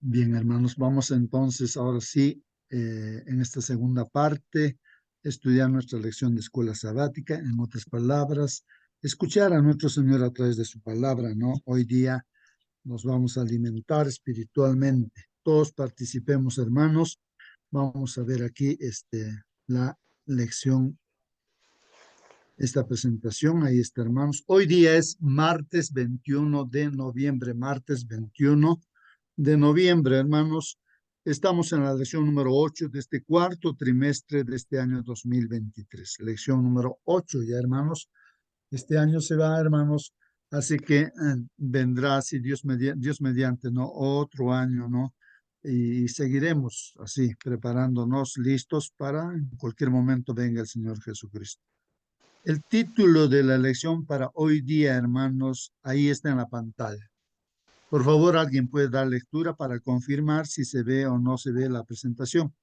Bien, hermanos, vamos entonces ahora sí, en esta segunda parte, estudiar nuestra lección de escuela sabática, en otras palabras, escuchar a nuestro Señor a través de su palabra, ¿no? Hoy día nos vamos a alimentar espiritualmente. Todos participemos, hermanos. Vamos a ver aquí la lección, esta presentación. Ahí está, hermanos. Hoy día es martes 21 de noviembre, martes 21 de noviembre, hermanos. Estamos en la lección número 8 de este cuarto trimestre de este año 2023. Lección número 8 ya, hermanos. Este año se va, hermanos, así que vendrá, si Dios mediante, ¿no? Otro año, ¿no? Y seguiremos así, preparándonos, listos para en cualquier momento venga el Señor Jesucristo. El título de la lección para hoy día, hermanos, ahí está en la pantalla. Por favor, alguien puede dar lectura para confirmar si se ve o no se ve la presentación.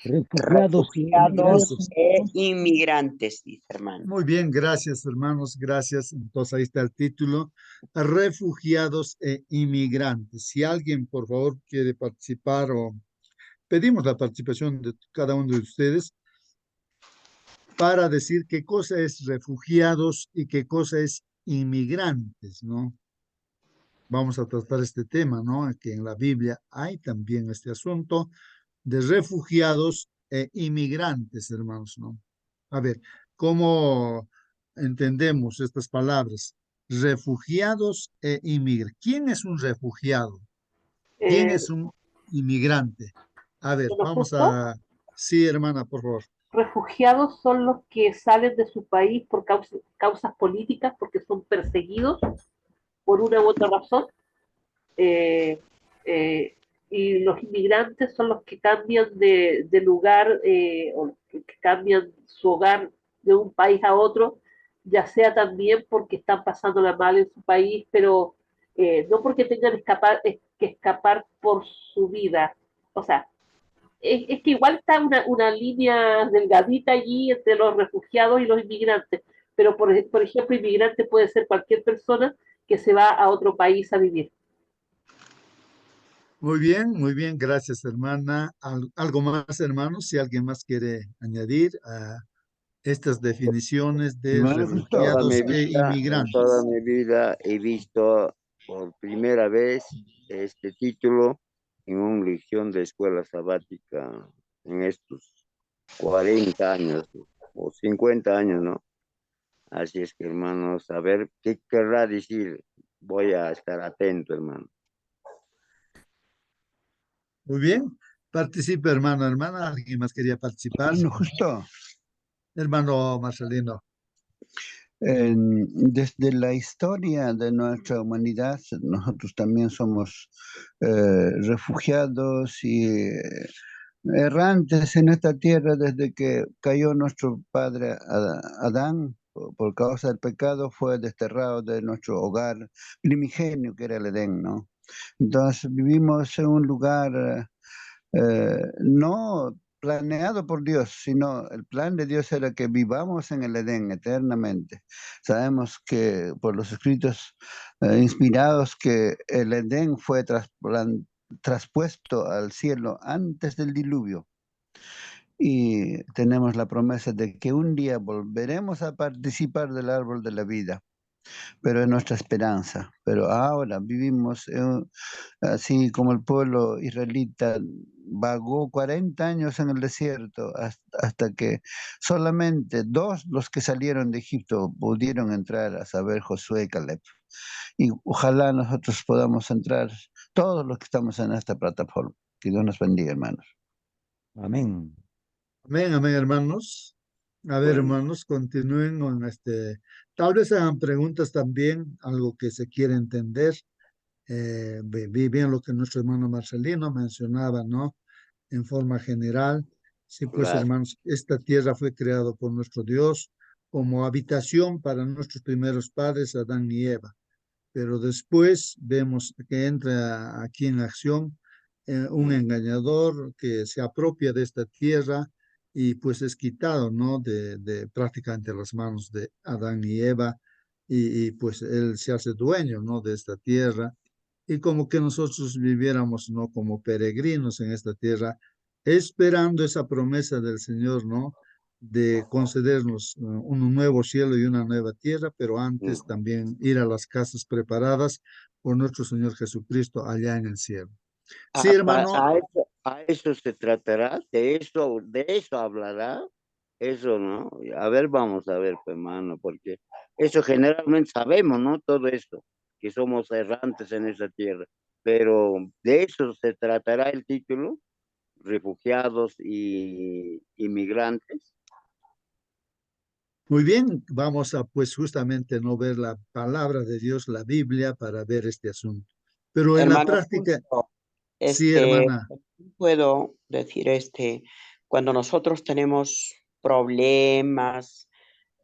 Refugiados e Refugiados inmigrantes. e inmigrantes, dice hermano. Muy bien, gracias, hermanos, gracias. Entonces ahí está el título, Refugiados e inmigrantes. Si alguien, por favor, quiere participar o pedimos la participación de cada uno de ustedes para decir qué cosa es refugiados y qué cosa es inmigrantes, ¿no? Vamos a tratar este tema, ¿no? Que en la Biblia hay también este asunto de refugiados e inmigrantes, hermanos, ¿no? A ver, ¿cómo entendemos estas palabras? Refugiados e inmigrantes. ¿Quién es un refugiado? ¿Quién Eh, es un inmigrante? A ver, bueno, vamos justo, a... Sí, hermana, por favor. refugiados son los que salen de su país por causas políticas, porque son perseguidos por una u otra razón, eh, eh, y los inmigrantes son los que cambian de lugar o que cambian su hogar de un país a otro, ya sea también porque están pasándola mal en su país, pero no porque tengan que escapar por su vida. O sea, es que igual está una línea delgadita allí entre los refugiados y los inmigrantes, pero por ejemplo, inmigrante puede ser cualquier persona que se va a otro país a vivir. Muy bien, gracias, hermana. ¿Algo más, hermanos? Si alguien más quiere añadir a estas definiciones de Hermano Justo, refugiados e En toda inmigrantes. mi vida he visto por primera vez este título en una lección de escuela sabática en estos 40 años o 50 años, ¿no? Así es que, hermanos, a ver qué querrá decir. Voy a estar atento, hermano. Muy bien. Participe, hermano, hermana. ¿Alguien más quería participar? hermano Justo, Hermano Marcelino. desde la historia de nuestra humanidad, nosotros también somos refugiados y errantes en esta tierra desde que cayó nuestro padre Adán. Por causa del pecado fue desterrado de nuestro hogar primigenio, que era el Edén, ¿no? Entonces vivimos en un lugar no planeado por Dios, sino el plan de Dios era que vivamos en el Edén eternamente. Sabemos que por los escritos inspirados que el Edén fue traspuesto al cielo antes del diluvio. Y tenemos la promesa de que un día volveremos a participar del árbol de la vida, pero es nuestra esperanza. Pero ahora vivimos así como el pueblo israelita vagó 40 años en el desierto hasta que solamente dos, los que salieron de Egipto, pudieron entrar, a saber, Josué y Caleb. Y ojalá nosotros podamos entrar, todos los que estamos en esta plataforma. Que Dios nos bendiga, hermanos. Amén. Amén, amén, hermanos. A ver, Bueno, hermanos, continúen con Tal vez hagan preguntas también, algo que se quiere entender. Vi bien lo que nuestro hermano Marcelino mencionaba, ¿no? En forma general. Sí, pues, claro, hermanos, esta tierra fue creada por nuestro Dios como habitación para nuestros primeros padres, Adán y Eva. Pero después vemos que entra aquí en acción un engañador que se apropia de esta tierra y pues es quitado, ¿no? De prácticamente las manos de Adán y Eva y pues él se hace dueño, ¿no? De esta tierra y como que nosotros viviéramos, ¿no? Como peregrinos en esta tierra, esperando esa promesa del Señor, ¿no? De concedernos un nuevo cielo y una nueva tierra, pero Mm. antes también ir a las casas preparadas por nuestro Señor Jesucristo allá en el cielo. Sí, hermano. A eso se tratará, de eso hablará, eso, ¿no? A ver, vamos a ver, pues, hermano, porque eso generalmente sabemos, ¿no? Todo esto, que somos errantes en esa tierra, pero de eso se tratará el título, refugiados y inmigrantes. Muy bien, vamos a pues justamente no ver la palabra de Dios, la Biblia, para ver este asunto. Pero en la Hermano práctica, Julio, sí, hermana. puedo decir, cuando nosotros tenemos problemas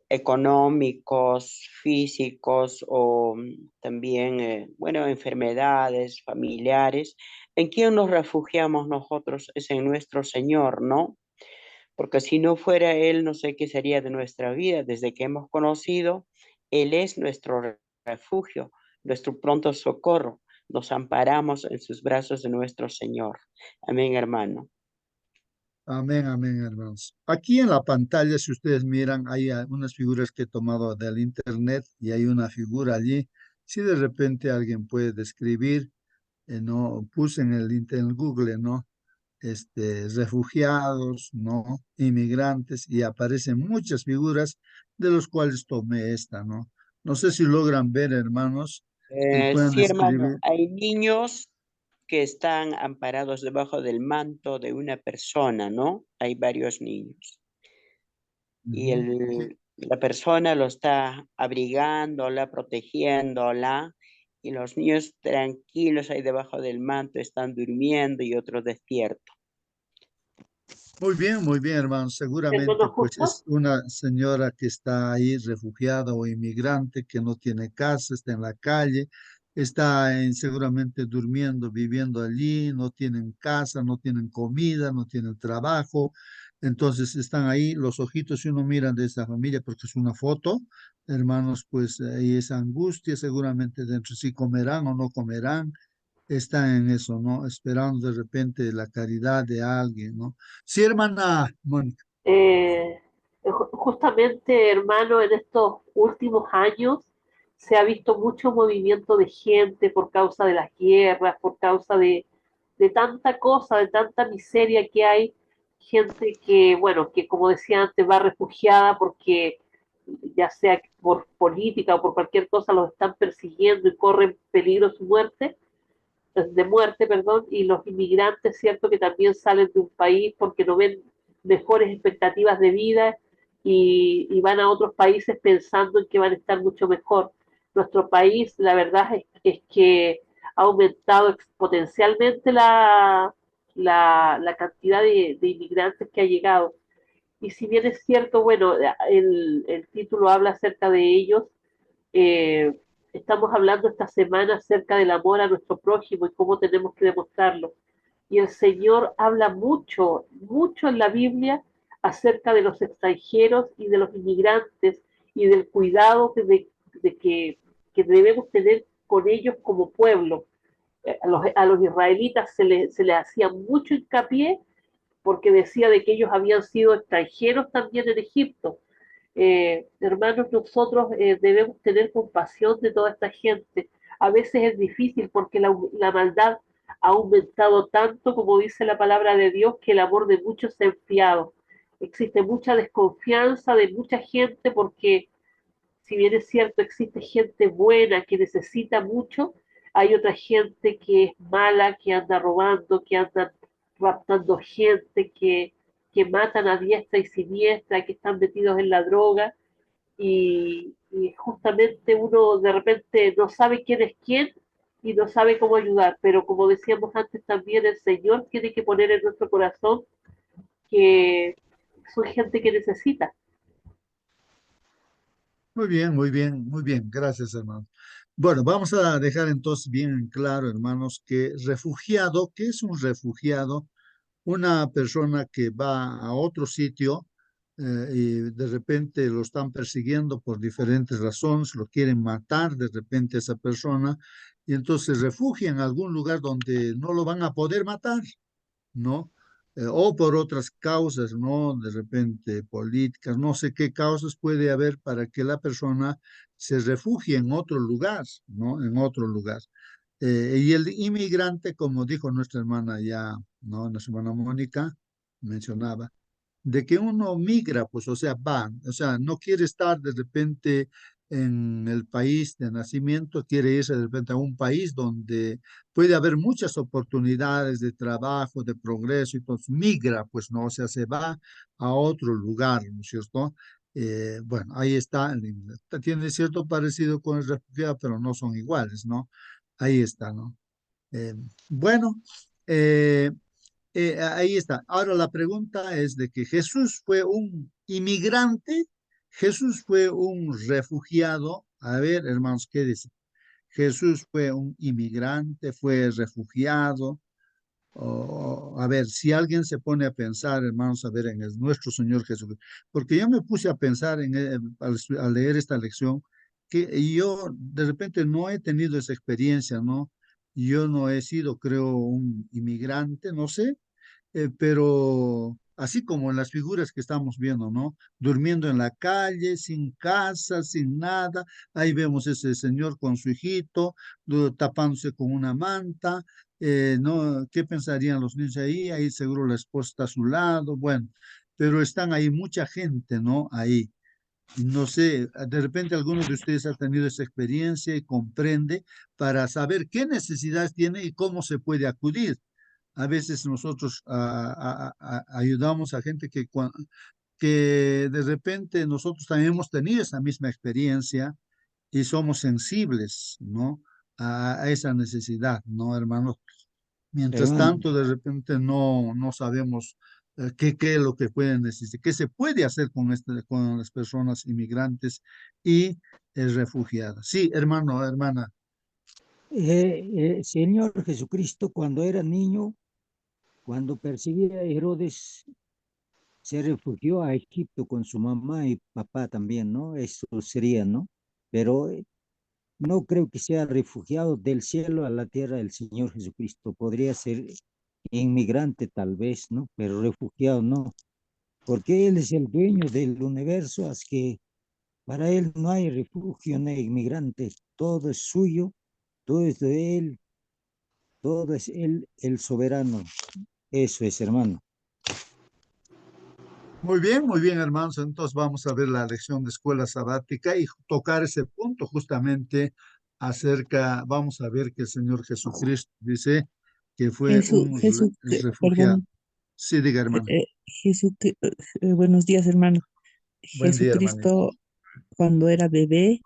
económicos, físicos o también, bueno, enfermedades familiares, ¿en quién nos refugiamos nosotros? Es en nuestro Señor, ¿no? Porque si no fuera Él, no sé qué sería de nuestra vida. Desde que hemos conocido, Él es nuestro refugio, nuestro pronto socorro. Nos amparamos en sus brazos de nuestro Señor. Amén, hermano. Amén, amén, hermanos. Aquí en la pantalla, si ustedes miran, hay unas figuras que he tomado del internet y hay una figura allí. Si de repente alguien puede describir, no, puse en el Google, ¿no? Refugiados, ¿no? Inmigrantes, y aparecen muchas figuras de los cuales tomé esta, ¿no? No sé si logran ver, hermanos, y puedan Sí, hermano, describir. hay niños que están amparados debajo del manto de una persona, ¿no? Hay varios niños. Y Ujú. Sí. la persona lo está abrigándola, protegiéndola, y los niños tranquilos ahí debajo del manto están durmiendo y otros despiertos. Muy bien, hermanos. Seguramente, Hermano pues Justo, es una señora que está ahí, refugiada o inmigrante, que no tiene casa, está en la calle, está seguramente durmiendo, viviendo allí, no tienen casa, no tienen comida, no tienen trabajo. Entonces están ahí los ojitos, si uno mira de esa familia, porque es una foto, hermanos, pues ahí esa angustia, seguramente dentro si comerán o no comerán, está en eso, ¿no? Esperando de repente la caridad de alguien, ¿no? Sí, hermana Mónica. eh, justamente, hermano, en estos últimos años se ha visto mucho movimiento de gente por causa de las guerras, por causa de tanta cosa, de tanta miseria que hay. Gente que, bueno, que como decía antes, va refugiada porque ya sea por política o por cualquier cosa los están persiguiendo y corren peligro su muerte, de muerte, perdón, y los inmigrantes, cierto, que también salen de un país porque no ven mejores expectativas de vida y van a otros países pensando en que van a estar mucho mejor. Nuestro país, la verdad es que ha aumentado exponencialmente la cantidad de inmigrantes que ha llegado. Y si bien es cierto, bueno, el título habla acerca de ellos, eh, estamos hablando esta semana acerca del amor a nuestro prójimo y cómo tenemos que demostrarlo. Y el Señor habla mucho, mucho en la Biblia acerca de los extranjeros y de los inmigrantes y del cuidado que debemos tener con ellos como pueblo. A los israelitas se les hacía mucho hincapié porque decía de que ellos habían sido extranjeros también en Egipto. Hermanos, nosotros debemos tener compasión de toda esta gente. A veces es difícil porque la maldad ha aumentado tanto, como dice la palabra de Dios, que el amor de muchos se ha enfriado. Existe mucha desconfianza de mucha gente porque, si bien es cierto, existe gente buena que necesita mucho, hay otra gente que es mala, que anda robando, que anda raptando gente, que matan a diestra y siniestra, que están metidos en la droga y justamente uno de repente no sabe quién es quién y no sabe cómo ayudar, pero como decíamos antes también, el Señor tiene que poner en nuestro corazón que son gente que necesita. Muy bien, muy bien, muy bien. Gracias, hermano. Bueno, vamos a dejar entonces bien en claro, hermanos, que refugiado, ¿qué es un refugiado? Una persona que va a otro sitio y de repente lo están persiguiendo por diferentes razones, lo quieren matar de repente a esa persona y entonces se refugia en algún lugar donde no lo van a poder matar, ¿no? O por otras causas, ¿no? De repente políticas, no sé qué causas puede haber para que la persona se refugie en otro lugar, ¿no? En otro lugar. Y el inmigrante, como dijo nuestra hermana ya, ¿no? Nuestra hermana Mónica mencionaba, de que uno migra, pues, o sea, va, o sea, no quiere estar de repente en el país de nacimiento, quiere irse de repente a un país donde puede haber muchas oportunidades de trabajo, de progreso, y entonces migra, pues, no, o sea, se va a otro lugar, ¿no es cierto? Bueno, ahí está, tiene cierto parecido con el refugiado, pero no son iguales, ¿no? Ahí está, ¿no? Eh, bueno, eh, ahí está. Ahora la pregunta es de que Jesús fue un inmigrante, Jesús fue un refugiado. A ver, hermanos, ¿qué dice? Jesús fue un inmigrante, fue refugiado. A ver, si alguien se pone a pensar, hermanos, a ver, nuestro Señor Jesucristo, porque yo me puse a pensar al leer esta lección, que yo de repente no he tenido esa experiencia, ¿no? Yo no he sido, creo, un inmigrante, no sé, pero así como en las figuras que estamos viendo, ¿no? Durmiendo en la calle, sin casa, sin nada. Ahí vemos ese señor con su hijito, tapándose con una manta. ¿No? ¿Qué pensarían los niños ahí? Ahí seguro la esposa está a su lado. Bueno, pero están ahí mucha gente, ¿no? Ahí. Y no sé, de repente alguno de ustedes ha tenido esa experiencia y comprende para saber qué necesidades tiene y cómo se puede acudir. A veces nosotros ayudamos a gente que de repente nosotros también hemos tenido esa misma experiencia y somos sensibles, ¿no? A esa necesidad, ¿no, hermanos? Mientras Hermano, tanto, de repente no sabemos qué es lo que pueden necesitar, qué se puede hacer con las personas inmigrantes y refugiadas. Sí, hermano, hermana. Señor Jesucristo, cuando era niño, cuando perseguía a Herodes, se refugió a Egipto con su mamá y papá también, ¿no? Eso sería, ¿no? Pero no creo que sea refugiado del cielo a la tierra del Señor Jesucristo. Podría ser inmigrante tal vez, ¿no? Pero refugiado no, porque Él es el dueño del universo, así que para Él no hay refugio ni inmigrante, todo es suyo, todo es de Él, todo es Él el soberano. Eso es, hermano. Muy bien, hermanos. Entonces vamos a ver la lección de escuela sabática y tocar ese punto justamente vamos a ver que el Señor Jesucristo dice que fue un refugiado. Perdón, Sí, diga, hermana. buenos días, hermano. Buen día, hermanita. Jesucristo, cuando era bebé,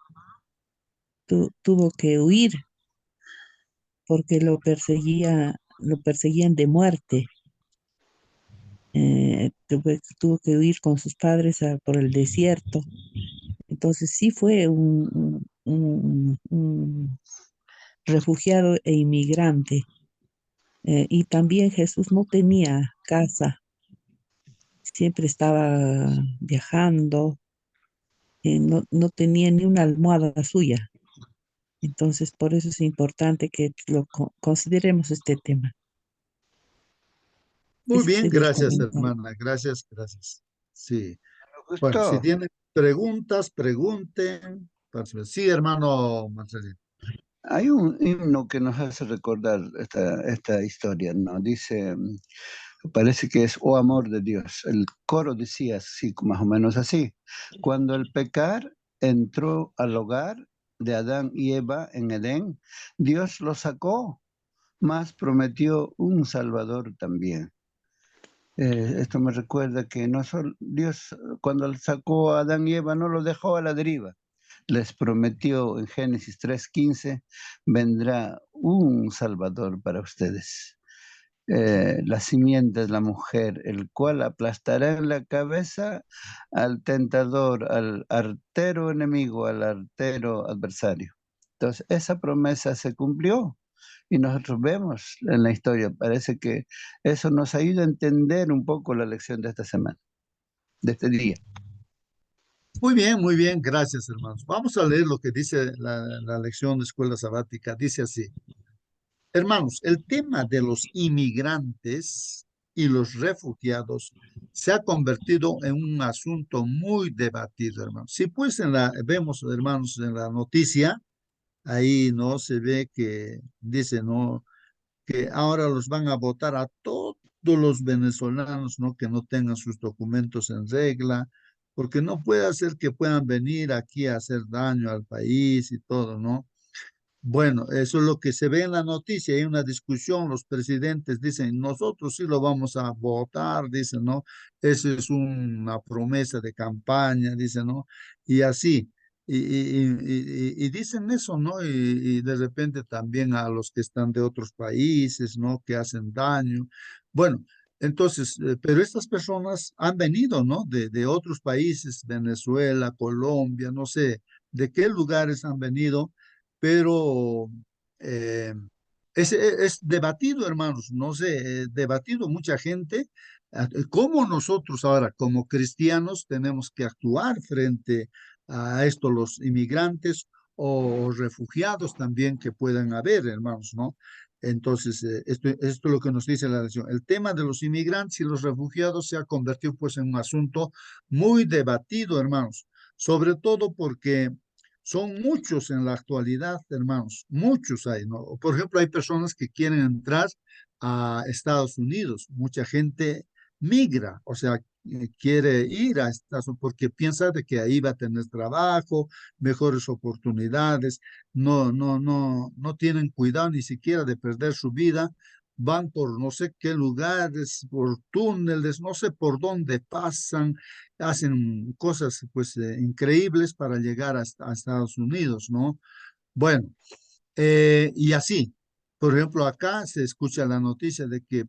tuvo que huir porque lo perseguían de muerte. Tuvo que huir con sus padres por el desierto. Entonces sí fue un refugiado e inmigrante. Y también Jesús no tenía casa, siempre estaba viajando, no tenía ni una almohada suya. Entonces, por eso es importante que consideremos este tema. Muy Ese bien, sería el gracias, comentario. hermana. Gracias, gracias. Sí. Bueno, si Justo, tienen preguntas, pregunten. Sí, hermano Marcelino. hay un himno que nos hace recordar esta historia, ¿no? Dice, parece que es, oh amor de Dios. El coro decía así, más o menos así. Cuando el pecar entró al hogar de Adán y Eva en Edén, Dios lo sacó, mas prometió un Salvador también. Esto me recuerda que no solo Dios, cuando sacó a Adán y Eva, no lo dejó a la deriva. Les prometió en Génesis 3:15, vendrá un Salvador para ustedes. La simiente es la mujer, el cual aplastará en la cabeza al tentador, al artero enemigo, al artero adversario. Entonces, esa promesa se cumplió y nosotros vemos en la historia, parece que eso nos ayuda a entender un poco la lección de esta semana, de este día. muy bien, gracias, hermanos. Vamos a leer lo que dice la lección de escuela sabática. Dice así. Hermanos, el tema de los inmigrantes y los refugiados se ha convertido en un asunto muy debatido, hermanos. Si pues vemos, hermanos, en la noticia, ahí no se ve que dice, ¿no? Que ahora los van a votar a todos los venezolanos, ¿no? Que no tengan sus documentos en regla, porque no puede ser que puedan venir aquí a hacer daño al país y todo, ¿no? Bueno, eso es lo que se ve en la noticia. Hay una discusión, los presidentes dicen, nosotros sí lo vamos a votar, dicen, ¿no? Eso es una promesa de campaña, dicen, ¿no? Y así, y dicen eso, ¿no? Y de repente también a los que están de otros países, ¿no? Que hacen daño. Bueno, entonces, pero estas personas han venido, ¿no? De otros países, Venezuela, Colombia, no sé, de qué lugares han venido, pero eh, es debatido, hermanos, no sé, debatido mucha gente, cómo nosotros ahora como cristianos tenemos que actuar frente a esto, los inmigrantes o refugiados también que puedan haber, hermanos, ¿no? Entonces, esto es lo que nos dice la lección. El tema de los inmigrantes y los refugiados se ha convertido pues en un asunto muy debatido, hermanos, sobre todo porque son muchos en la actualidad, hermanos, muchos hay, ¿no? Por ejemplo, hay personas que quieren entrar a Estados Unidos, mucha gente migra, o sea, quiere ir a Estados Unidos porque piensa de que ahí va a tener trabajo, mejores oportunidades, no tienen cuidado ni siquiera de perder su vida, van por no sé qué lugares, por túneles, no sé por dónde pasan, hacen cosas pues increíbles para llegar a Estados Unidos, ¿no? Bueno, y así, por ejemplo, acá se escucha la noticia de que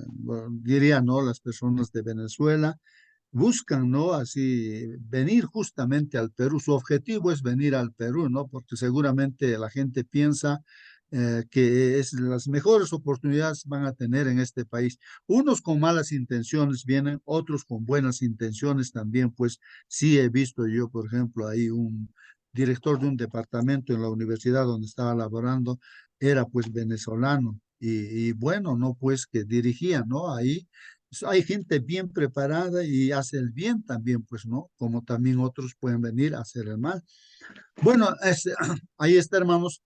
bueno, diría, ¿no? Las personas de Venezuela buscan, ¿no? Así, venir justamente al Perú. Su objetivo es venir al Perú, ¿no? Porque seguramente la gente piensa que las mejores oportunidades van a tener en este país. Unos con malas intenciones vienen, otros con buenas intenciones también, pues sí he visto yo, por ejemplo, ahí un director de un departamento en la universidad donde estaba laborando, era pues venezolano. Y bueno, no pues que dirigía, ¿no? Ahí hay gente bien preparada y hace el bien también, pues, ¿no? Como también otros pueden venir a hacer el mal. Bueno, ahí está, hermanos.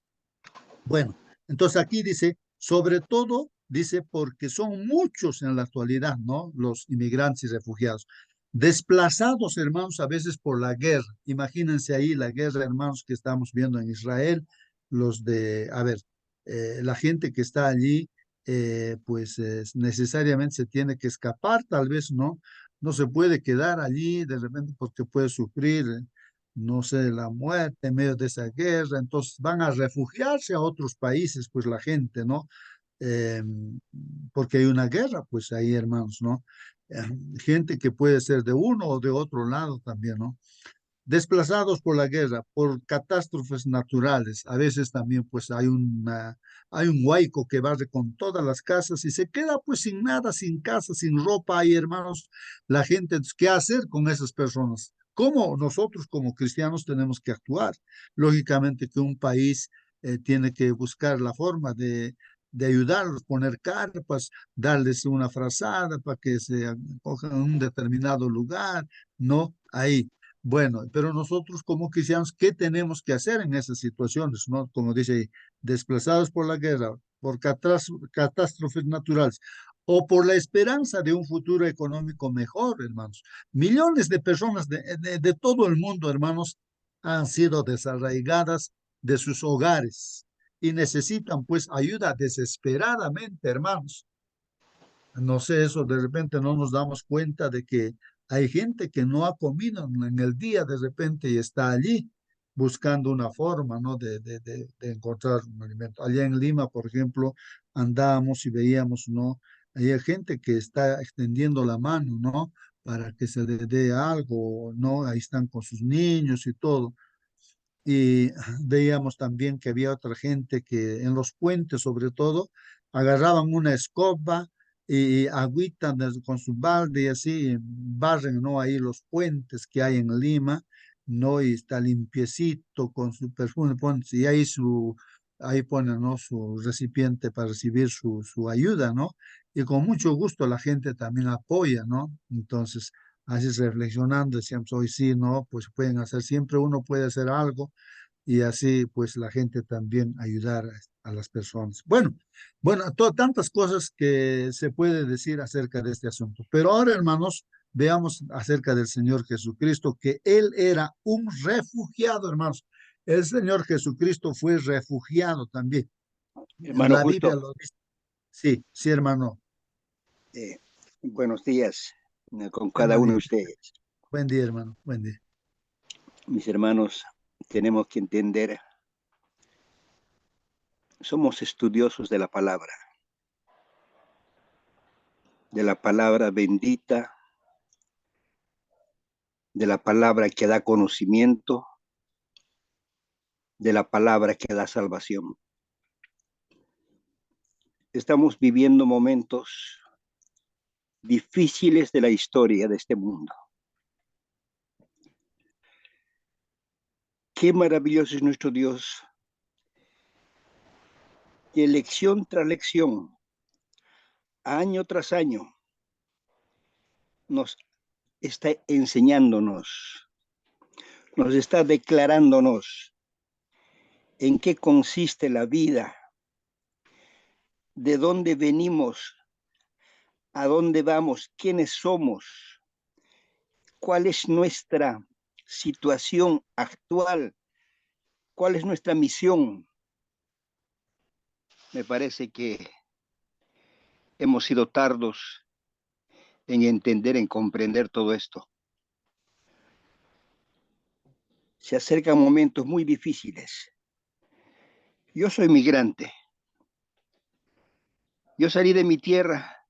Bueno, entonces aquí dice, sobre todo, dice, porque son muchos en la actualidad, ¿no? Los inmigrantes y refugiados. Desplazados, hermanos, a veces por la guerra. Imagínense ahí la guerra, hermanos, que estamos viendo en Israel, a ver, la gente que está allí, pues necesariamente se tiene que escapar, tal vez, ¿no? No se puede quedar allí de repente porque puede sufrir no sé, la muerte en medio de esa guerra, entonces van a refugiarse a otros países, pues la gente, ¿no? Eh, Porque hay una guerra, pues ahí, hermanos, ¿no? Eh, Gente que puede ser de uno o de otro lado también, ¿no? Desplazados por la guerra, por catástrofes naturales, a veces también pues hay un huaico que barre con todas las casas y se queda pues sin nada, sin casa, sin ropa. Hay hermanos, la gente, ¿qué hacer con esas personas? ¿Cómo nosotros como cristianos tenemos que actuar? Lógicamente que un país tiene que buscar la forma de ayudarlos, poner carpas, darles una frazada para que se acojan en un determinado lugar, ¿no? Ahí. Bueno, pero nosotros como cristianos, ¿qué tenemos que hacer en esas situaciones? ¿No? Como dice ahí, desplazados por la guerra, por catástrofes naturales o por la esperanza de un futuro económico mejor, hermanos. Millones de personas de todo el mundo, hermanos, han sido desarraigadas de sus hogares y necesitan pues ayuda desesperadamente, hermanos. No sé, eso de repente no nos damos cuenta de que hay gente que no ha comido en el día de repente y está allí buscando una forma, ¿no? De encontrar un alimento. Allá en Lima, por ejemplo, andábamos y veíamos, ¿no? Hay gente que está extendiendo la mano, ¿no? Para que se le dé algo, ¿no? Ahí están con sus niños y todo. Y veíamos también que había otra gente que en los puentes, sobre todo, agarraban una escoba y agüita con su balde y así barren, ¿no? Ahí los puentes que hay en Lima, ¿no? Y está limpiecito con su perfume, y ahí ahí ponen, ¿no? Su recipiente para recibir su ayuda, ¿no? Y con mucho gusto la gente también apoya, ¿no? Entonces, así reflexionando, decíamos, hoy sí, ¿no? Pues pueden hacer, siempre uno puede hacer algo y así pues la gente también ayudar a las personas. Bueno, tantas cosas que se puede decir acerca de este asunto. Pero ahora, hermanos, veamos acerca del Señor Jesucristo, que Él era un refugiado, hermanos. El Señor Jesucristo fue refugiado también. En Hermano la Biblia Justo, lo dice. Sí, sí, hermano. eh, buenos días con cada uno de Hermanito. ustedes. Buen día, hermano. Buen día. Mis hermanos, tenemos que entender, somos estudiosos de la palabra bendita, de la palabra que da conocimiento, de la palabra que da salvación. Estamos viviendo momentos difíciles de la historia de este mundo. Qué maravilloso es nuestro Dios, que lección tras lección, año tras año, nos está enseñándonos, nos está declarándonos en qué consiste la vida, de dónde venimos, a dónde vamos, quiénes somos, cuál es nuestra situación actual, cuál es nuestra misión. Me parece que hemos sido tardos en entender, en comprender todo esto. Se acercan momentos muy difíciles. Yo soy migrante. Yo salí de mi tierra,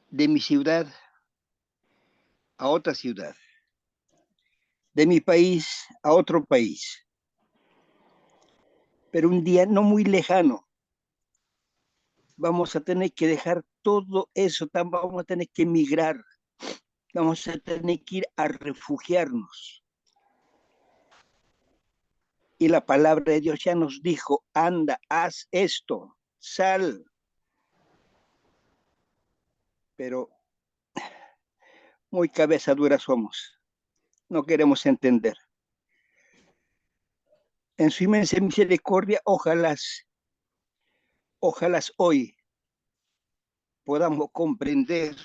de mi ciudad, a otra ciudad, de mi país a otro país. Pero un día no muy lejano, vamos a tener que dejar todo eso, vamos a tener que emigrar, vamos a tener que ir a refugiarnos. Y la palabra de Dios ya nos dijo, anda, haz esto, sal. Pero muy cabeza dura somos, no queremos entender. En su inmensa misericordia, ojalá hoy podamos comprender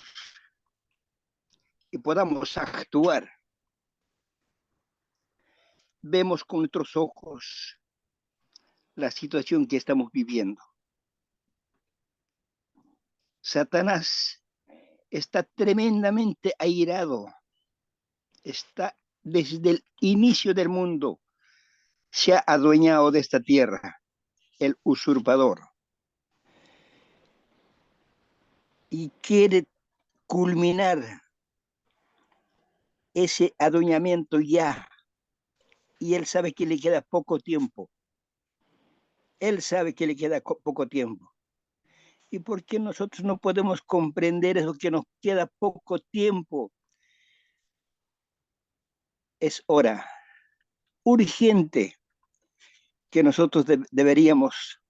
y podamos actuar. Vemos con nuestros ojos la situación que estamos viviendo. Satanás está tremendamente airado. Está desde el inicio del mundo, se ha adueñado de esta tierra, el usurpador. Y quiere culminar ese adueñamiento ya. Y él sabe que le queda poco tiempo. Él sabe que le queda poco tiempo. ¿Y por qué nosotros no podemos comprender eso, que nos queda poco tiempo? Es hora urgente que nosotros deberíamos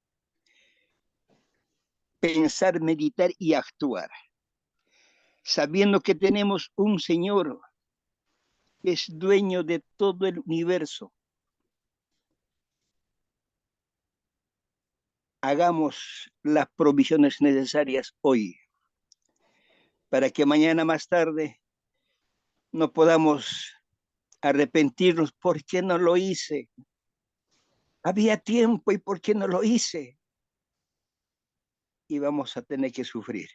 pensar, meditar y actuar, sabiendo que tenemos un Señor que es dueño de todo el universo. Hagamos las provisiones necesarias hoy, para que mañana más tarde no podamos arrepentirnos. ¿Por qué no lo hice? Había tiempo, ¿y por qué no lo hice? Y vamos a tener que sufrir.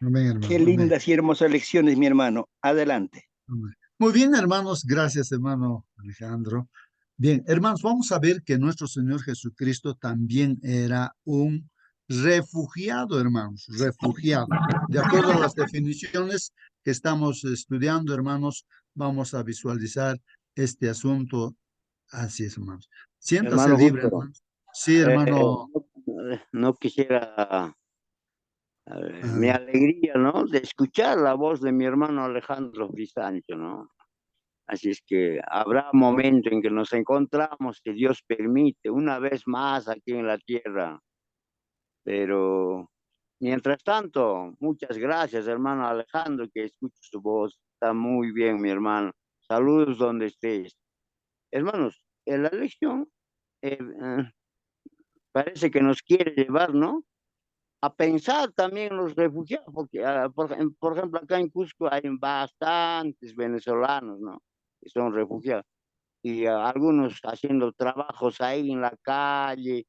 Amén, hermano. Qué lindas y hermosas lecciones, mi hermano. Adelante. Amén. Muy bien, hermanos. Gracias, hermano Alejandro. Bien, hermanos, vamos a ver que nuestro Señor Jesucristo también era un refugiado, hermanos, refugiado. De acuerdo a las definiciones que estamos estudiando, hermanos, vamos a visualizar este asunto. Así es, hermanos. Siéntase Hermano libre, Justo, hermanos. Sí, hermano. no quisiera mi Ah, alegría, ¿no? De escuchar la voz de mi hermano Alejandro Visancho, ¿no? Así es que habrá momento en que nos encontramos, que Dios permite, una vez más aquí en la tierra. Pero mientras tanto, muchas gracias, hermano Alejandro, que escucho su voz. Está muy bien, mi hermano. Saludos donde estés. Hermanos, en la lección parece que nos quiere llevar, ¿no? A pensar también en los refugiados, porque por ejemplo acá en Cusco hay bastantes venezolanos, ¿no? Que son refugiados, y algunos haciendo trabajos ahí en la calle.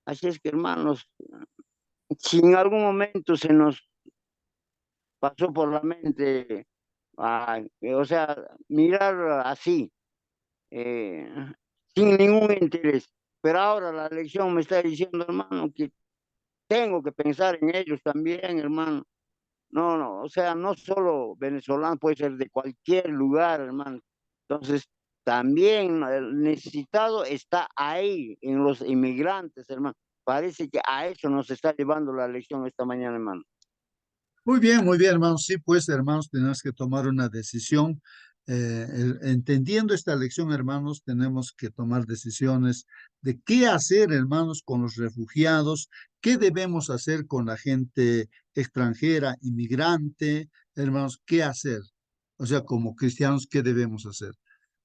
Así es que, hermanos, si en algún momento se nos pasó por la mente, o sea, mirar así, eh, sin ningún interés, pero ahora la lección me está diciendo, hermano, que tengo que pensar en ellos también, hermano. No, no, o sea, no solo venezolano, puede ser de cualquier lugar, hermano. Entonces, también el necesitado está ahí, en los inmigrantes, hermano. Parece que a eso nos está llevando la lección esta mañana, hermano. muy bien, hermanos. Sí, pues, hermanos, tenemos que tomar una decisión. Entendiendo esta lección, hermanos, tenemos que tomar decisiones de qué hacer, hermanos, con los refugiados, qué debemos hacer con la gente extranjera, inmigrante, hermanos, qué hacer. O sea, como cristianos, ¿qué debemos hacer?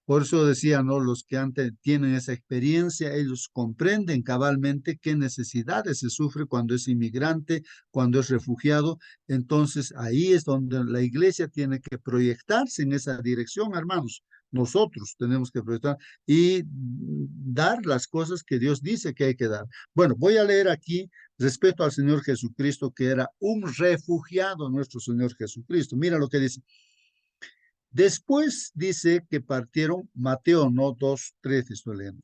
Por eso decía, ¿no? Los que antes tienen esa experiencia, ellos comprenden cabalmente qué necesidades se sufre cuando es inmigrante, cuando es refugiado. Entonces, ahí es donde la iglesia tiene que proyectarse en esa dirección, hermanos. Nosotros tenemos que proyectar y dar las cosas que Dios dice que hay que dar. Bueno, voy a leer aquí respecto al Señor Jesucristo, que era un refugiado, nuestro Señor Jesucristo. Mira lo que dice. Después dice que partieron Mateo, no 2:13, estoy leyendo.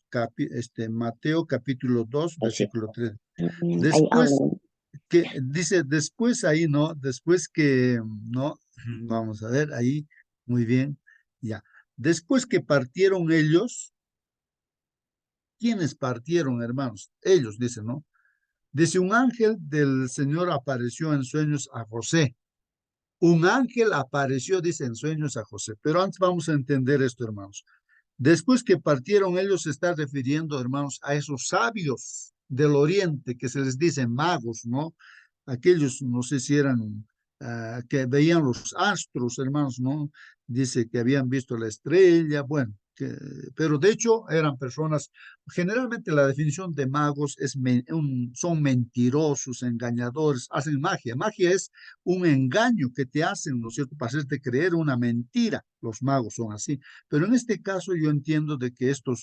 Mateo capítulo 2, Así, versículo 3. ahí Después hablan. que dice, después ahí, ¿no? Después que, ¿no? Vamos a ver, ahí, muy bien, ya. Después que partieron ellos, ¿quiénes partieron, hermanos? Ellos, dice, ¿no? Dice, un ángel del Señor apareció en sueños a José. Un ángel apareció, dice, en sueños a José. Pero antes vamos a entender esto, hermanos. Después que partieron, ellos se están refiriendo, hermanos, a esos sabios del oriente que se les dice magos, ¿no? Aquellos, no sé si eran que veían los astros, hermanos, ¿no? Dice que habían visto la estrella, bueno, pero de hecho eran personas, generalmente la definición de magos es son mentirosos, engañadores, hacen magia. Magia es un engaño que te hacen, ¿no es cierto?, para hacerte creer una mentira. Los magos son así. Pero en este caso yo entiendo de que estos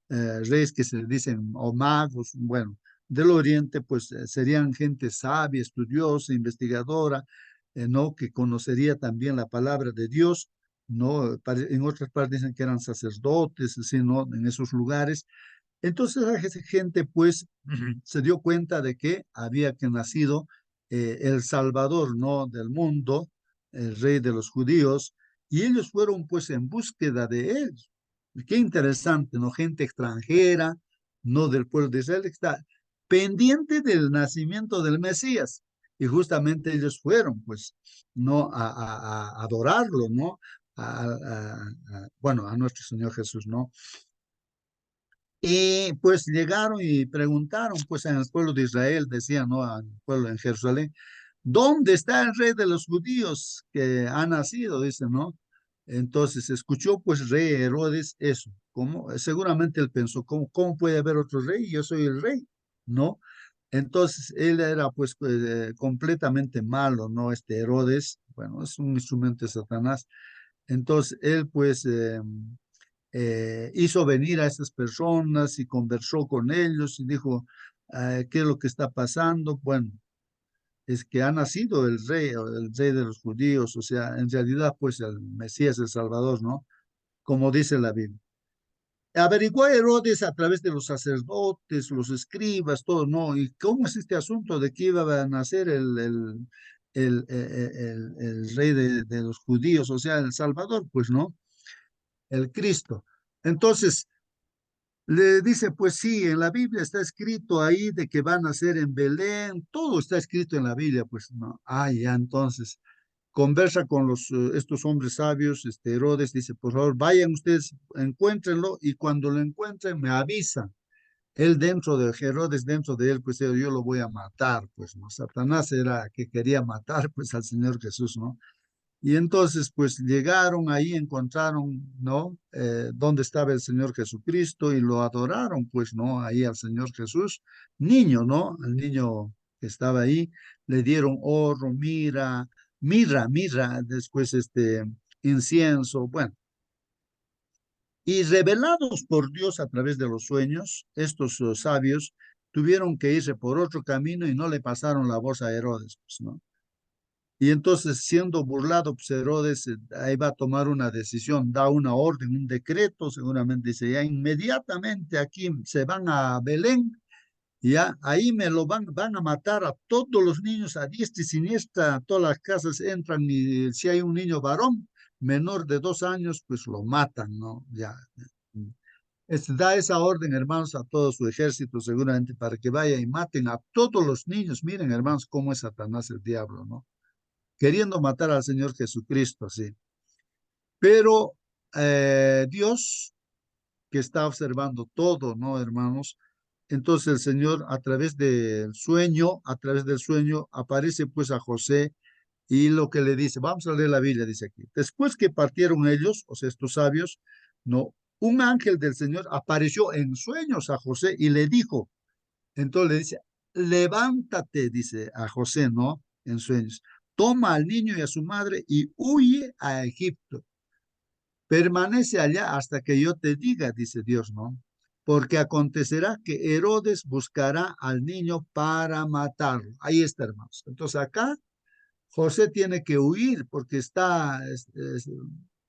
reyes que se dicen o magos, bueno, del oriente, pues serían gente sabia, estudiosa, investigadora, ¿no? Que conocería también la palabra de Dios, ¿no? En otras partes dicen que eran sacerdotes, así, ¿no? En esos lugares. Entonces esa gente, pues, se dio cuenta de que había que nacido el Salvador, ¿no? Del mundo, el rey de los judíos, y ellos fueron, pues, en búsqueda de él. Qué interesante, ¿no? Gente extranjera, no del pueblo de Israel, que está pendiente del nacimiento del Mesías. Y justamente ellos fueron, pues, ¿no? A adorarlo, ¿no? Bueno, a nuestro Señor Jesús, ¿no? Y pues llegaron y preguntaron, pues en el pueblo de Israel, decían, ¿no? Al pueblo en Jerusalén, ¿dónde está el rey de los judíos que ha nacido? Dice, ¿no? Entonces escuchó pues rey Herodes eso. ¿Cómo? Seguramente él pensó, ¿cómo puede haber otro rey? Yo soy el rey, ¿no? Entonces él era pues completamente malo, ¿no? Este Herodes, bueno, es un instrumento de Satanás. Entonces él pues hizo venir a esas personas y conversó con ellos y dijo, ¿qué es lo que está pasando? Bueno, es que ha nacido el rey de los judíos, o sea, en realidad, pues el Mesías, el Salvador, ¿no? Como dice la Biblia. Averiguó Herodes a través de los sacerdotes, los escribas, todo, ¿no? ¿Y cómo es este asunto de que iba a nacer el rey de los judíos, o sea, el Salvador? Pues, ¿no? El Cristo. Entonces, Le dice, pues sí, en la Biblia está escrito ahí de que van a ser en Belén, todo está escrito en la Biblia, pues no. Ah, ya entonces conversa con estos hombres sabios, Herodes dice, por favor, vayan ustedes, encuéntrenlo y cuando lo encuentren me avisan. Él dentro de Herodes, dentro de él, pues yo lo voy a matar, pues no. Satanás era que quería matar pues al Señor Jesús, ¿no? Y entonces, pues llegaron ahí, encontraron, ¿no? Dónde estaba el Señor Jesucristo y lo adoraron, pues, ¿no? Ahí al Señor Jesús, niño, ¿no? Al niño que estaba ahí, le dieron oro, mirra, después incienso, bueno. Y revelados por Dios a través de los sueños, estos sabios tuvieron que irse por otro camino y no le pasaron la voz a Herodes, pues, ¿no? Y entonces, siendo burlado, pues Herodes ahí va a tomar una decisión, da una orden, un decreto, seguramente dice, ya inmediatamente aquí se van a Belén, ya ahí me lo van a matar a todos los niños a diestra y siniestra, todas las casas entran y si hay un niño varón menor de 2 años, pues lo matan, ¿no? Ya. Da esa orden, hermanos, a todo su ejército, seguramente, para que vaya y maten a todos los niños. Miren, hermanos, cómo es Satanás el diablo, ¿no? Queriendo matar al Señor Jesucristo, sí. Pero Dios, que está observando todo, ¿no, hermanos? Entonces el Señor a través del sueño, aparece pues a José y lo que le dice, vamos a leer la Biblia, dice aquí. Después que partieron ellos, o sea, estos sabios, no, un ángel del Señor apareció en sueños a José y le dijo, entonces le dice, levántate, dice a José, ¿no? En sueños. Toma al niño y a su madre y huye a Egipto. Permanece allá hasta que yo te diga, dice Dios, ¿no? Porque acontecerá que Herodes buscará al niño para matarlo. Ahí está, hermanos. Entonces acá José tiene que huir porque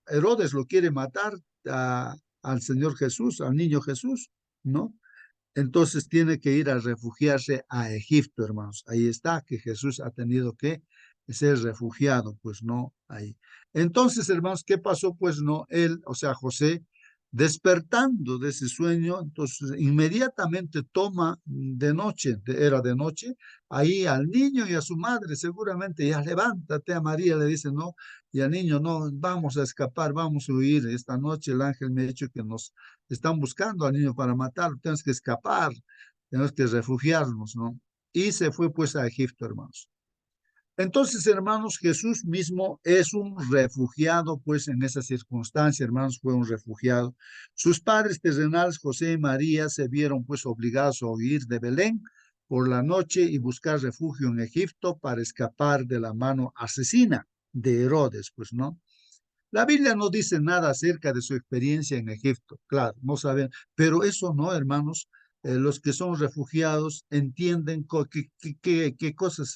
Herodes lo quiere matar al Señor Jesús, al niño Jesús, ¿no? Entonces tiene que ir a refugiarse a Egipto, hermanos. Ahí está que Jesús ha tenido que ser refugiado, pues no ahí. Entonces, hermanos, ¿qué pasó? Pues no, él, o sea, José, despertando de ese sueño, entonces inmediatamente toma de noche, era de noche, ahí al niño y a su madre, seguramente, ya levántate a María, le dice, no, y al niño, no, vamos a escapar, vamos a huir. Esta noche el ángel me ha dicho que nos están buscando al niño para matarlo, tenemos que escapar, tenemos que refugiarnos, ¿no? Y se fue pues a Egipto, hermanos. Entonces, hermanos, Jesús mismo es un refugiado, pues en esa circunstancia, hermanos, fue un refugiado. Sus padres terrenales, José y María, se vieron pues obligados a huir de Belén por la noche y buscar refugio en Egipto para escapar de la mano asesina de Herodes, pues, ¿no? La Biblia no dice nada acerca de su experiencia en Egipto, claro, no saben, pero eso no, hermanos, los que son refugiados entienden qué cosas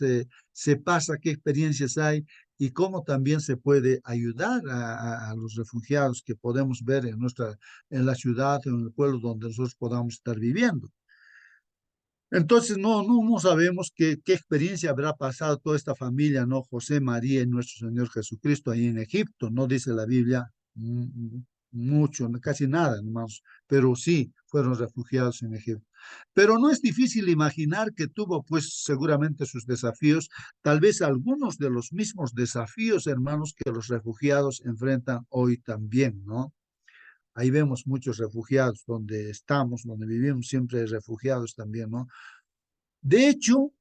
se pasa, qué experiencias hay y cómo también se puede ayudar a los refugiados que podemos ver en la ciudad, en el pueblo donde nosotros podamos estar viviendo. Entonces, no sabemos qué experiencia habrá pasado toda esta familia, ¿no? José, María y nuestro Señor Jesucristo ahí en Egipto. No dice la Biblia mucho, casi nada, hermanos, pero sí fueron refugiados en Egipto. Pero no es difícil imaginar que tuvo, pues, seguramente sus desafíos, tal vez algunos de los mismos desafíos, hermanos, que los refugiados enfrentan hoy también, ¿no? Ahí vemos muchos refugiados donde estamos, donde vivimos, siempre hay refugiados también, ¿no? De hecho,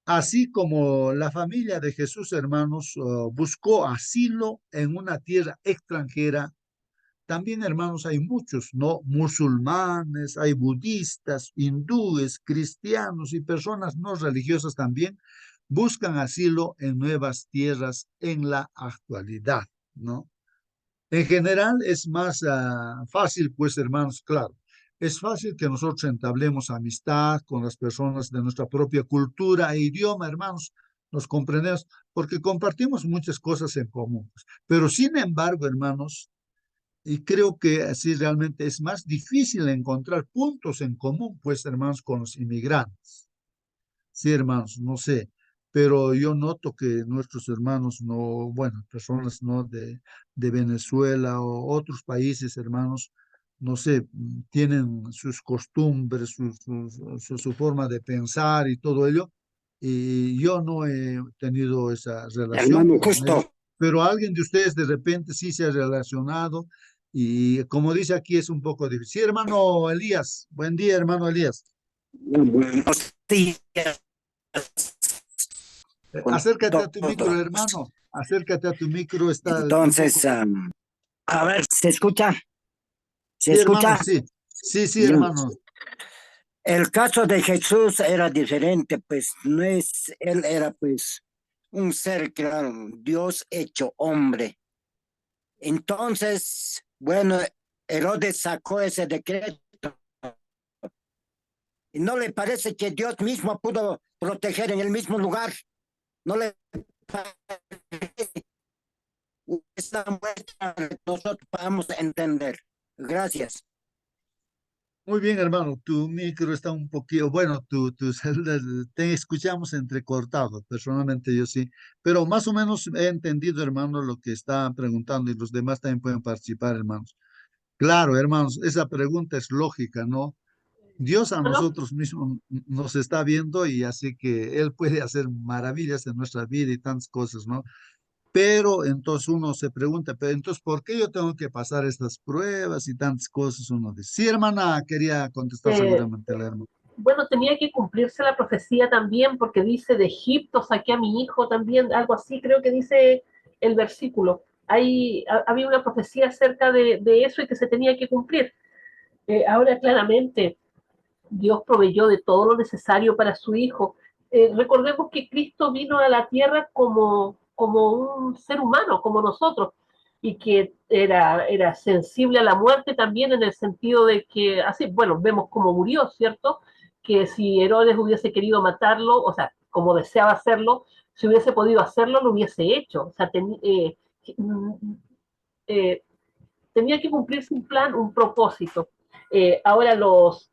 así como la familia de Jesús, hermanos, buscó asilo en una tierra extranjera, también, hermanos, hay muchos, ¿no? Musulmanes, hay budistas, hindúes, cristianos y personas no religiosas también buscan asilo en nuevas tierras en la actualidad, ¿no? En general es más fácil, pues, hermanos, claro. Es fácil que nosotros entablemos amistad con las personas de nuestra propia cultura e idioma, hermanos. Nos comprendemos porque compartimos muchas cosas en común. Pero sin embargo, hermanos, y creo que así realmente es más difícil encontrar puntos en común, pues, hermanos, con los inmigrantes. Sí, hermanos, no sé, pero yo noto que nuestros hermanos personas no de Venezuela o otros países, hermanos, no sé, tienen sus costumbres, su forma de pensar y todo ello. Y yo no he tenido esa relación Hermano, con ellos, justo. pero alguien de ustedes de repente sí se ha relacionado y como dice aquí es un poco difícil. Sí, hermano Elías, buen día, hermano Elías. Buenos días con Acércate a tu micro, todos. hermano, acércate a tu micro, está un Entonces, poco... a ver, ¿se escucha? ¿Se Sí, hermano, escucha? sí, sí, sí, Ya. hermano. El caso de Jesús era diferente, pues no es, él era pues un ser, claro, Dios hecho hombre. Entonces, bueno, Herodes sacó ese decreto. ¿Y no le parece que Dios mismo pudo proteger en el mismo lugar? ¿No le parece? Esta muestra nosotros podamos entender. Gracias. Muy bien, hermano, tu micro está un poquito, bueno, te escuchamos entrecortado, personalmente yo sí, pero más o menos he entendido, hermano, lo que está preguntando y los demás también pueden participar, hermanos. Claro, hermanos, esa pregunta es lógica, ¿no? Dios a Bueno, nosotros mismos nos está viendo y así que Él puede hacer maravillas en nuestra vida y tantas cosas, ¿no? Pero entonces uno se pregunta, pero entonces, ¿por qué yo tengo que pasar estas pruebas y tantas cosas? Uno dice, sí, hermana, quería contestar eh, seguramente la hermana. bueno, tenía que cumplirse la profecía también, porque dice, de Egipto saqué a mi hijo también, algo así creo que dice el versículo. Había una profecía acerca de eso y que se tenía que cumplir. Ahora claramente Dios proveyó de todo lo necesario para su hijo. Recordemos que Cristo vino a la tierra como un ser humano, como nosotros, y que era sensible a la muerte también en el sentido de que, así, bueno, vemos cómo murió, ¿cierto? Que si Herodes hubiese querido matarlo, o sea, como deseaba hacerlo, si hubiese podido hacerlo, lo hubiese hecho. O sea, eh, tenía que cumplirse un plan, un propósito. Ahora los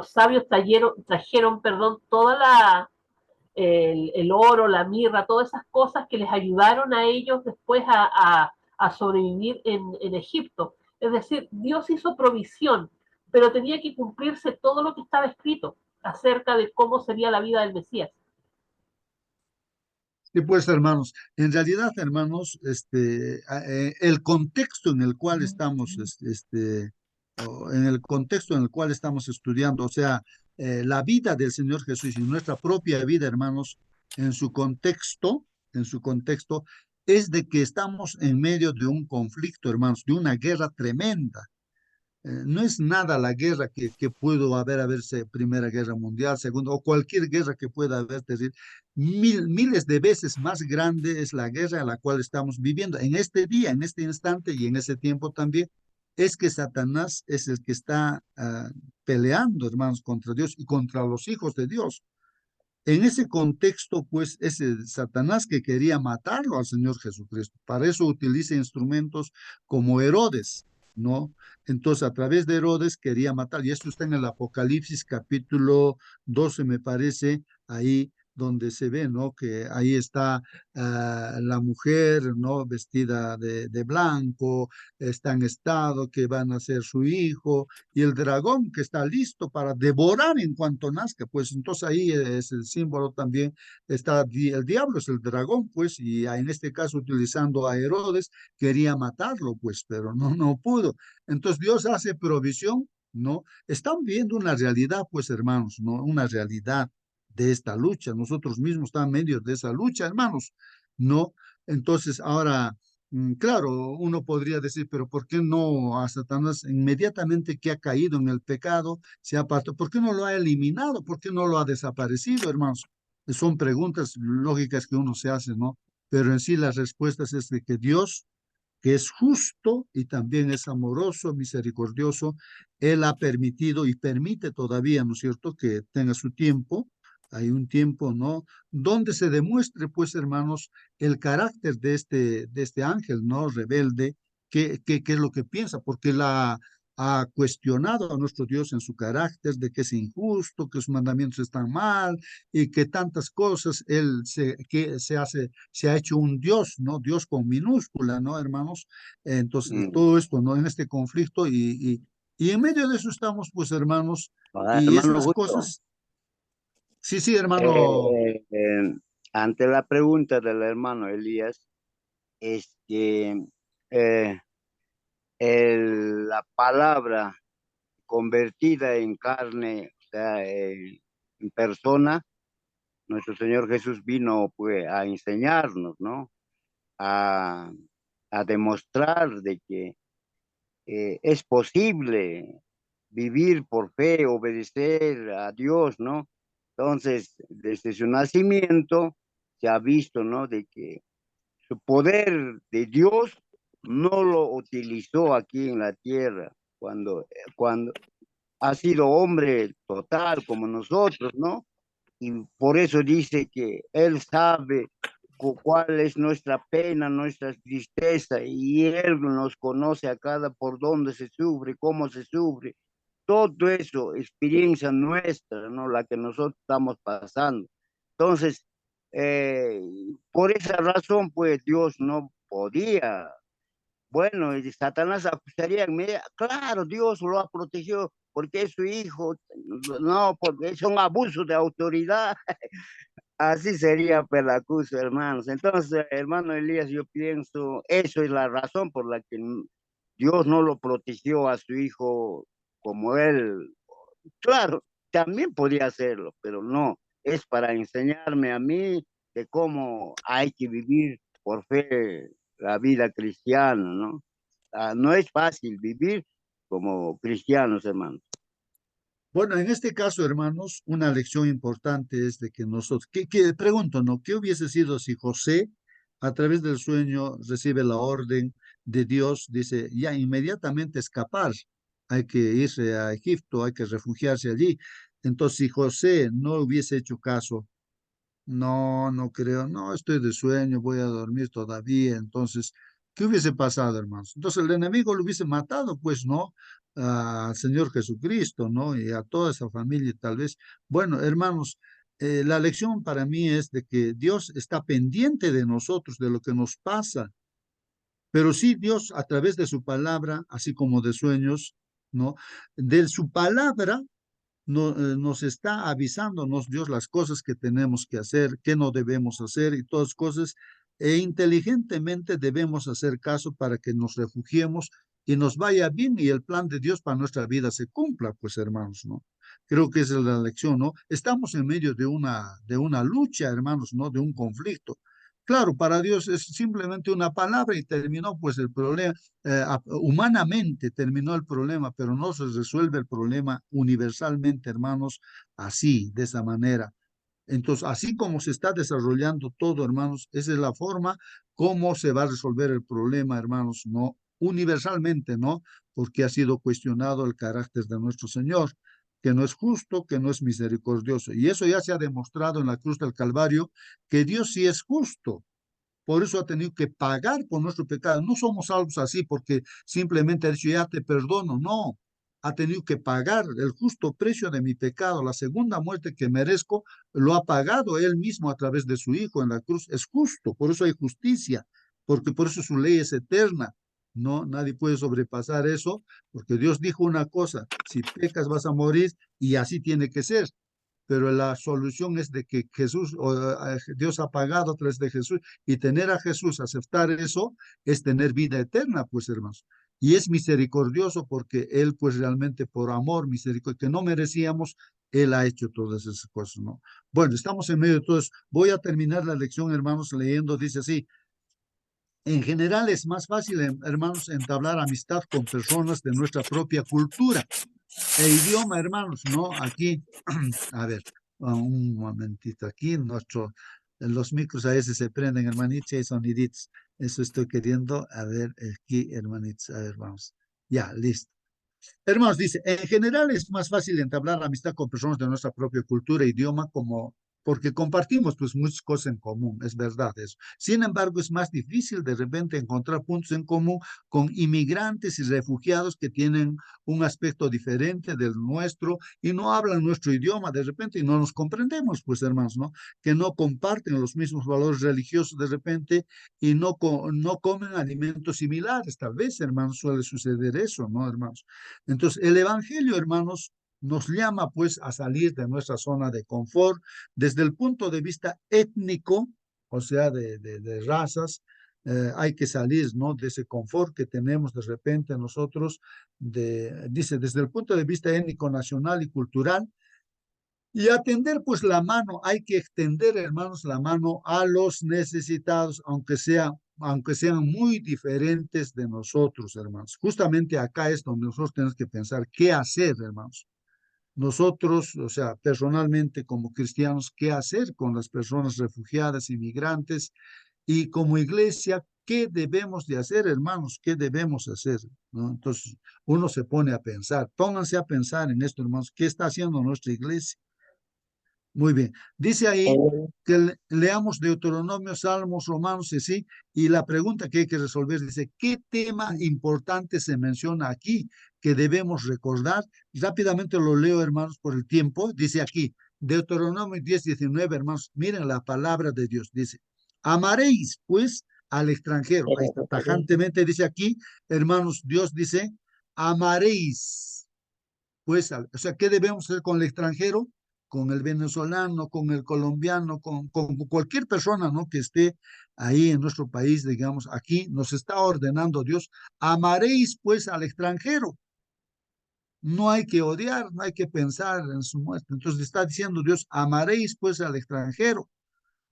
sabios trajeron perdón, el oro, la mirra, todas esas cosas que les ayudaron a ellos después a sobrevivir en Egipto. Es decir, Dios hizo provisión, pero tenía que cumplirse todo lo que estaba escrito acerca de cómo sería la vida del Mesías. Sí, pues, hermanos, en realidad, hermanos, el contexto en el cual estamos, o en el contexto en el cual estamos estudiando, o sea, la vida del Señor Jesús y nuestra propia vida, hermanos, en su contexto, es de que estamos en medio de un conflicto, hermanos, de una guerra tremenda. No es nada la guerra que pudo haberse Primera Guerra Mundial, Segunda, o cualquier guerra que pueda haber, es decir, miles de veces más grande es la guerra en la cual estamos viviendo en este día, en este instante y en ese tiempo también. Es que Satanás es el que está peleando, hermanos, contra Dios y contra los hijos de Dios. En ese contexto, pues, ese Satanás que quería matarlo al Señor Jesucristo. Para eso utiliza instrumentos como Herodes, ¿no? Entonces, a través de Herodes quería matar. Y esto está en el Apocalipsis capítulo 12, me parece, ahí donde se ve, ¿no? Que ahí está la mujer, ¿no? Vestida de blanco, está en estado que van a ser su hijo, y el dragón que está listo para devorar en cuanto nazca, pues entonces ahí es el símbolo también, está el diablo es el dragón, pues, y en este caso utilizando a Herodes, quería matarlo, pues, pero no pudo. Entonces Dios hace provisión, ¿no? Están viendo una realidad, pues, hermanos, ¿no? Una realidad de esta lucha. Nosotros mismos estamos en medio de esa lucha, hermanos, ¿no? Entonces, ahora, claro, uno podría decir, pero ¿por qué no a Satanás inmediatamente que ha caído en el pecado, se ha apartado? ¿Por qué no lo ha eliminado? ¿Por qué no lo ha desaparecido, hermanos? Son preguntas lógicas que uno se hace, ¿no? Pero en sí las respuestas es de que Dios, que es justo y también es amoroso, misericordioso, Él ha permitido y permite todavía, ¿no es cierto?, que tenga su tiempo. Hay un tiempo, ¿no? Donde se demuestre, pues, hermanos, el carácter de este ángel, ¿no? Rebelde, qué es lo que piensa, porque ha cuestionado a nuestro Dios en su carácter de que es injusto, que sus mandamientos están mal y que tantas cosas él se ha hecho un Dios, ¿no? Dios con minúscula, ¿no, hermanos? Entonces, Mm. todo esto, ¿no? En este conflicto Y en medio de eso estamos, pues, hermanos, Ah, y es hermano las Justo, cosas. Sí, sí, hermano. ante la pregunta del hermano Elías, es que eh, la palabra convertida en carne, o sea, en persona, nuestro Señor Jesús vino pues a enseñarnos, ¿no? A, a demostrar de que es posible vivir por fe, obedecer a Dios, ¿no? Entonces, desde su nacimiento se ha visto, ¿no? De que su poder de Dios no lo utilizó aquí en la tierra cuando ha sido hombre total como nosotros, ¿no? Y por eso dice que Él sabe cuál es nuestra pena, nuestra tristeza, y Él nos conoce a cada por dónde se sufre, cómo se sufre. Todo eso, experiencia nuestra, ¿no? La que nosotros estamos pasando. Entonces, eh, por esa razón, pues Dios no podía. Bueno, y Satanás acusaría en medio, claro, Dios lo ha protegido porque es su hijo, no, porque son abusos de autoridad. Así sería pues la acuso, hermanos. Entonces, hermano Elías, yo pienso, eso es la razón por la que Dios no lo protegió a su hijo como él. Claro, también podía hacerlo, pero no, es para enseñarme a mí de cómo hay que vivir por fe la vida cristiana, ¿no? No es fácil vivir como cristianos, hermanos. Bueno, en este caso, hermanos, una lección importante es de que nosotros, pregunto, ¿no? ¿Qué hubiese sido si José, a través del sueño, recibe la orden de Dios, dice, ya inmediatamente escapar, hay que irse a Egipto, hay que refugiarse allí? Entonces, si José no hubiese hecho caso, no, no creo, no, estoy de sueño, voy a dormir todavía. Entonces, ¿qué hubiese pasado, hermanos? Entonces el enemigo lo hubiese matado, pues, ¿no? Al Señor Jesucristo, ¿no? Y a toda esa familia, tal vez. Bueno, hermanos, la lección para mí es de que Dios está pendiente de nosotros, de lo que nos pasa, pero sí Dios a través de su palabra, así como de sueños, ¿no? De su palabra nos está avisándonos Dios las cosas que tenemos que hacer, qué no debemos hacer y todas cosas, e inteligentemente debemos hacer caso para que nos refugiemos y nos vaya bien y el plan de Dios para nuestra vida se cumpla, pues hermanos, ¿no? Creo que esa es la lección, ¿no? Estamos en medio de una lucha, hermanos, ¿no? De un conflicto. Claro, para Dios es simplemente una palabra y terminó pues el problema, humanamente terminó el problema, pero no se resuelve el problema universalmente, hermanos, así, de esa manera. Entonces, así como se está desarrollando todo, hermanos, esa es la forma como se va a resolver el problema, hermanos, no universalmente, ¿no? Porque ha sido cuestionado el carácter de nuestro Señor, que no es justo, que no es misericordioso. Y eso ya se ha demostrado en la cruz del Calvario, que Dios sí es justo. Por eso ha tenido que pagar por nuestro pecado. No somos salvos así porque simplemente ha dicho, ya te perdono. No, ha tenido que pagar el justo precio de mi pecado. La segunda muerte que merezco lo ha pagado él mismo a través de su Hijo en la cruz. Es justo, por eso hay justicia, porque por eso su ley es eterna. No, nadie puede sobrepasar eso, porque Dios dijo una cosa, si pecas vas a morir y así tiene que ser, pero la solución es de que Dios ha pagado a través de Jesús, y tener a Jesús, aceptar eso, es tener vida eterna, pues hermanos. Y es misericordioso porque Él, pues realmente por amor, misericordia, que no merecíamos, Él ha hecho todas esas cosas, ¿no? Bueno, estamos en medio de todo eso. Voy a terminar la lección, hermanos, leyendo, dice así. En general es más fácil, hermanos, entablar amistad con personas de nuestra propia cultura e idioma, hermanos, ¿no? Aquí, a ver, un momentito, aquí los micros a veces se prenden, hermanitos, y hay soniditos. Eso estoy queriendo, a ver, aquí, hermanitos, a ver, vamos. Ya, listo. Hermanos, dice, en general es más fácil entablar amistad con personas de nuestra propia cultura e idioma, como porque compartimos pues muchas cosas en común, es verdad eso. Sin embargo, es más difícil de repente encontrar puntos en común con inmigrantes y refugiados que tienen un aspecto diferente del nuestro y no hablan nuestro idioma de repente y no nos comprendemos, pues hermanos, ¿no? Que no comparten los mismos valores religiosos de repente y no comen alimentos similares, tal vez, hermanos, suele suceder eso, ¿no, hermanos? Entonces, el Evangelio, hermanos, nos llama pues a salir de nuestra zona de confort desde el punto de vista étnico, o sea, de razas. Hay que salir, ¿no? De ese confort que tenemos de repente nosotros, dice, desde el punto de vista étnico, nacional y cultural, y atender pues la mano, hay que extender, hermanos, la mano a los necesitados, aunque sean muy diferentes de nosotros, hermanos. Justamente acá es donde nosotros tenemos que pensar qué hacer, hermanos. Nosotros, o sea, personalmente como cristianos, qué hacer con las personas refugiadas, inmigrantes, y como iglesia, ¿qué debemos de hacer, hermanos? ¿Qué debemos hacer? ¿No? Entonces, uno se pone a pensar, pónganse a pensar en esto, hermanos, ¿qué está haciendo nuestra iglesia? Muy bien. Dice ahí que leamos Deuteronomio, Salmos, Romanos y así, y la pregunta que hay que resolver dice, ¿qué tema importante se menciona aquí que debemos recordar? Y rápidamente lo leo, hermanos, por el tiempo. Dice aquí, Deuteronomio 10:19, hermanos, miren la palabra de Dios. Dice, amaréis pues al extranjero. Ahí está, tajantemente dice aquí, hermanos, Dios dice, amaréis pues, o sea, ¿qué debemos hacer con el extranjero? Con el venezolano, con el colombiano, con cualquier persona, ¿no? Que esté ahí en nuestro país, digamos, aquí nos está ordenando Dios, amaréis pues al extranjero. No hay que odiar, no hay que pensar en su muerte. Entonces está diciendo Dios, amaréis pues al extranjero,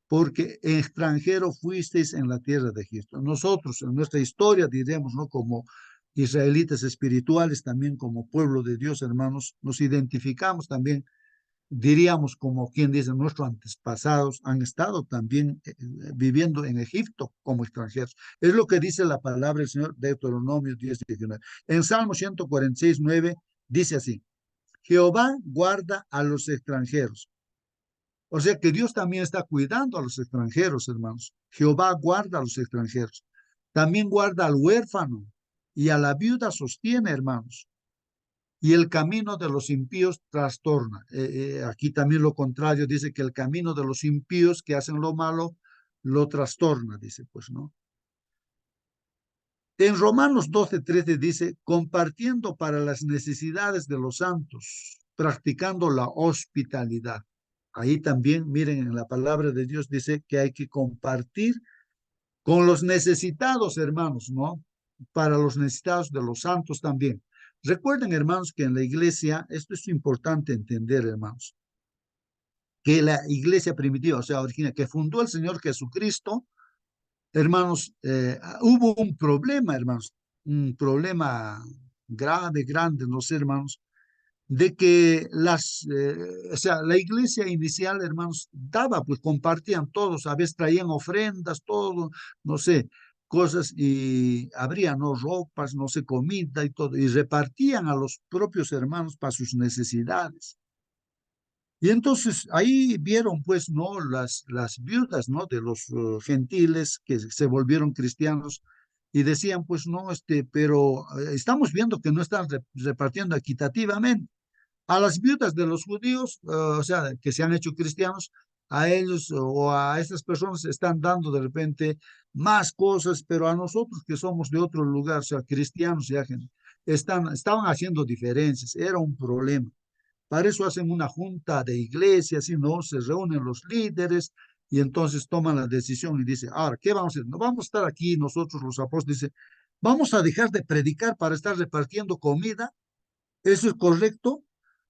porque extranjero fuisteis en la tierra de Egipto. Nosotros, en nuestra historia, diremos, ¿no? Como israelitas espirituales, también como pueblo de Dios, hermanos, nos identificamos también, diríamos como quien dice, nuestros antepasados han estado también viviendo en Egipto como extranjeros. Es lo que dice la palabra del Señor, Deuteronomio 10:19. En Salmo 146:9 dice así, Jehová guarda a los extranjeros. O sea que Dios también está cuidando a los extranjeros, hermanos. Jehová guarda a los extranjeros. También guarda al huérfano y a la viuda sostiene, hermanos. Y el camino de los impíos trastorna. Aquí también lo contrario, dice que el camino de los impíos que hacen lo malo lo trastorna, dice, pues, ¿no? En Romanos 12:13 dice, compartiendo para las necesidades de los santos, practicando la hospitalidad. Ahí también, miren, en la palabra de Dios dice que hay que compartir con los necesitados, hermanos, ¿no? Para los necesitados de los santos también. Recuerden, hermanos, que en la iglesia, esto es importante entender, hermanos, que la iglesia primitiva, o sea, original, que fundó el Señor Jesucristo, hermanos, hubo un problema, hermanos, un problema grave, grande, no sé, hermanos, de que o sea, la iglesia inicial, hermanos, daba, pues compartían todos, a veces traían ofrendas, todo, no sé, cosas, y habría, ¿no? Ropas, no sé, comida y todo, y repartían a los propios hermanos para sus necesidades. Y entonces ahí vieron, pues, ¿no? Las viudas, ¿no? De los gentiles que se volvieron cristianos y decían, pues, no, pero estamos viendo que no están repartiendo equitativamente. A las viudas de los judíos, o sea, que se han hecho cristianos, a ellos o a estas personas están dando de repente más cosas, pero a nosotros que somos de otro lugar, o sea, cristianos, ya estaban haciendo diferencias, era un problema. Para eso hacen una junta de iglesias, y no se reúnen los líderes y entonces toman la decisión y dicen, ahora, ¿qué vamos a hacer? No vamos a estar aquí nosotros los apóstoles, dice, vamos a dejar de predicar para estar repartiendo comida. ¿Eso es correcto?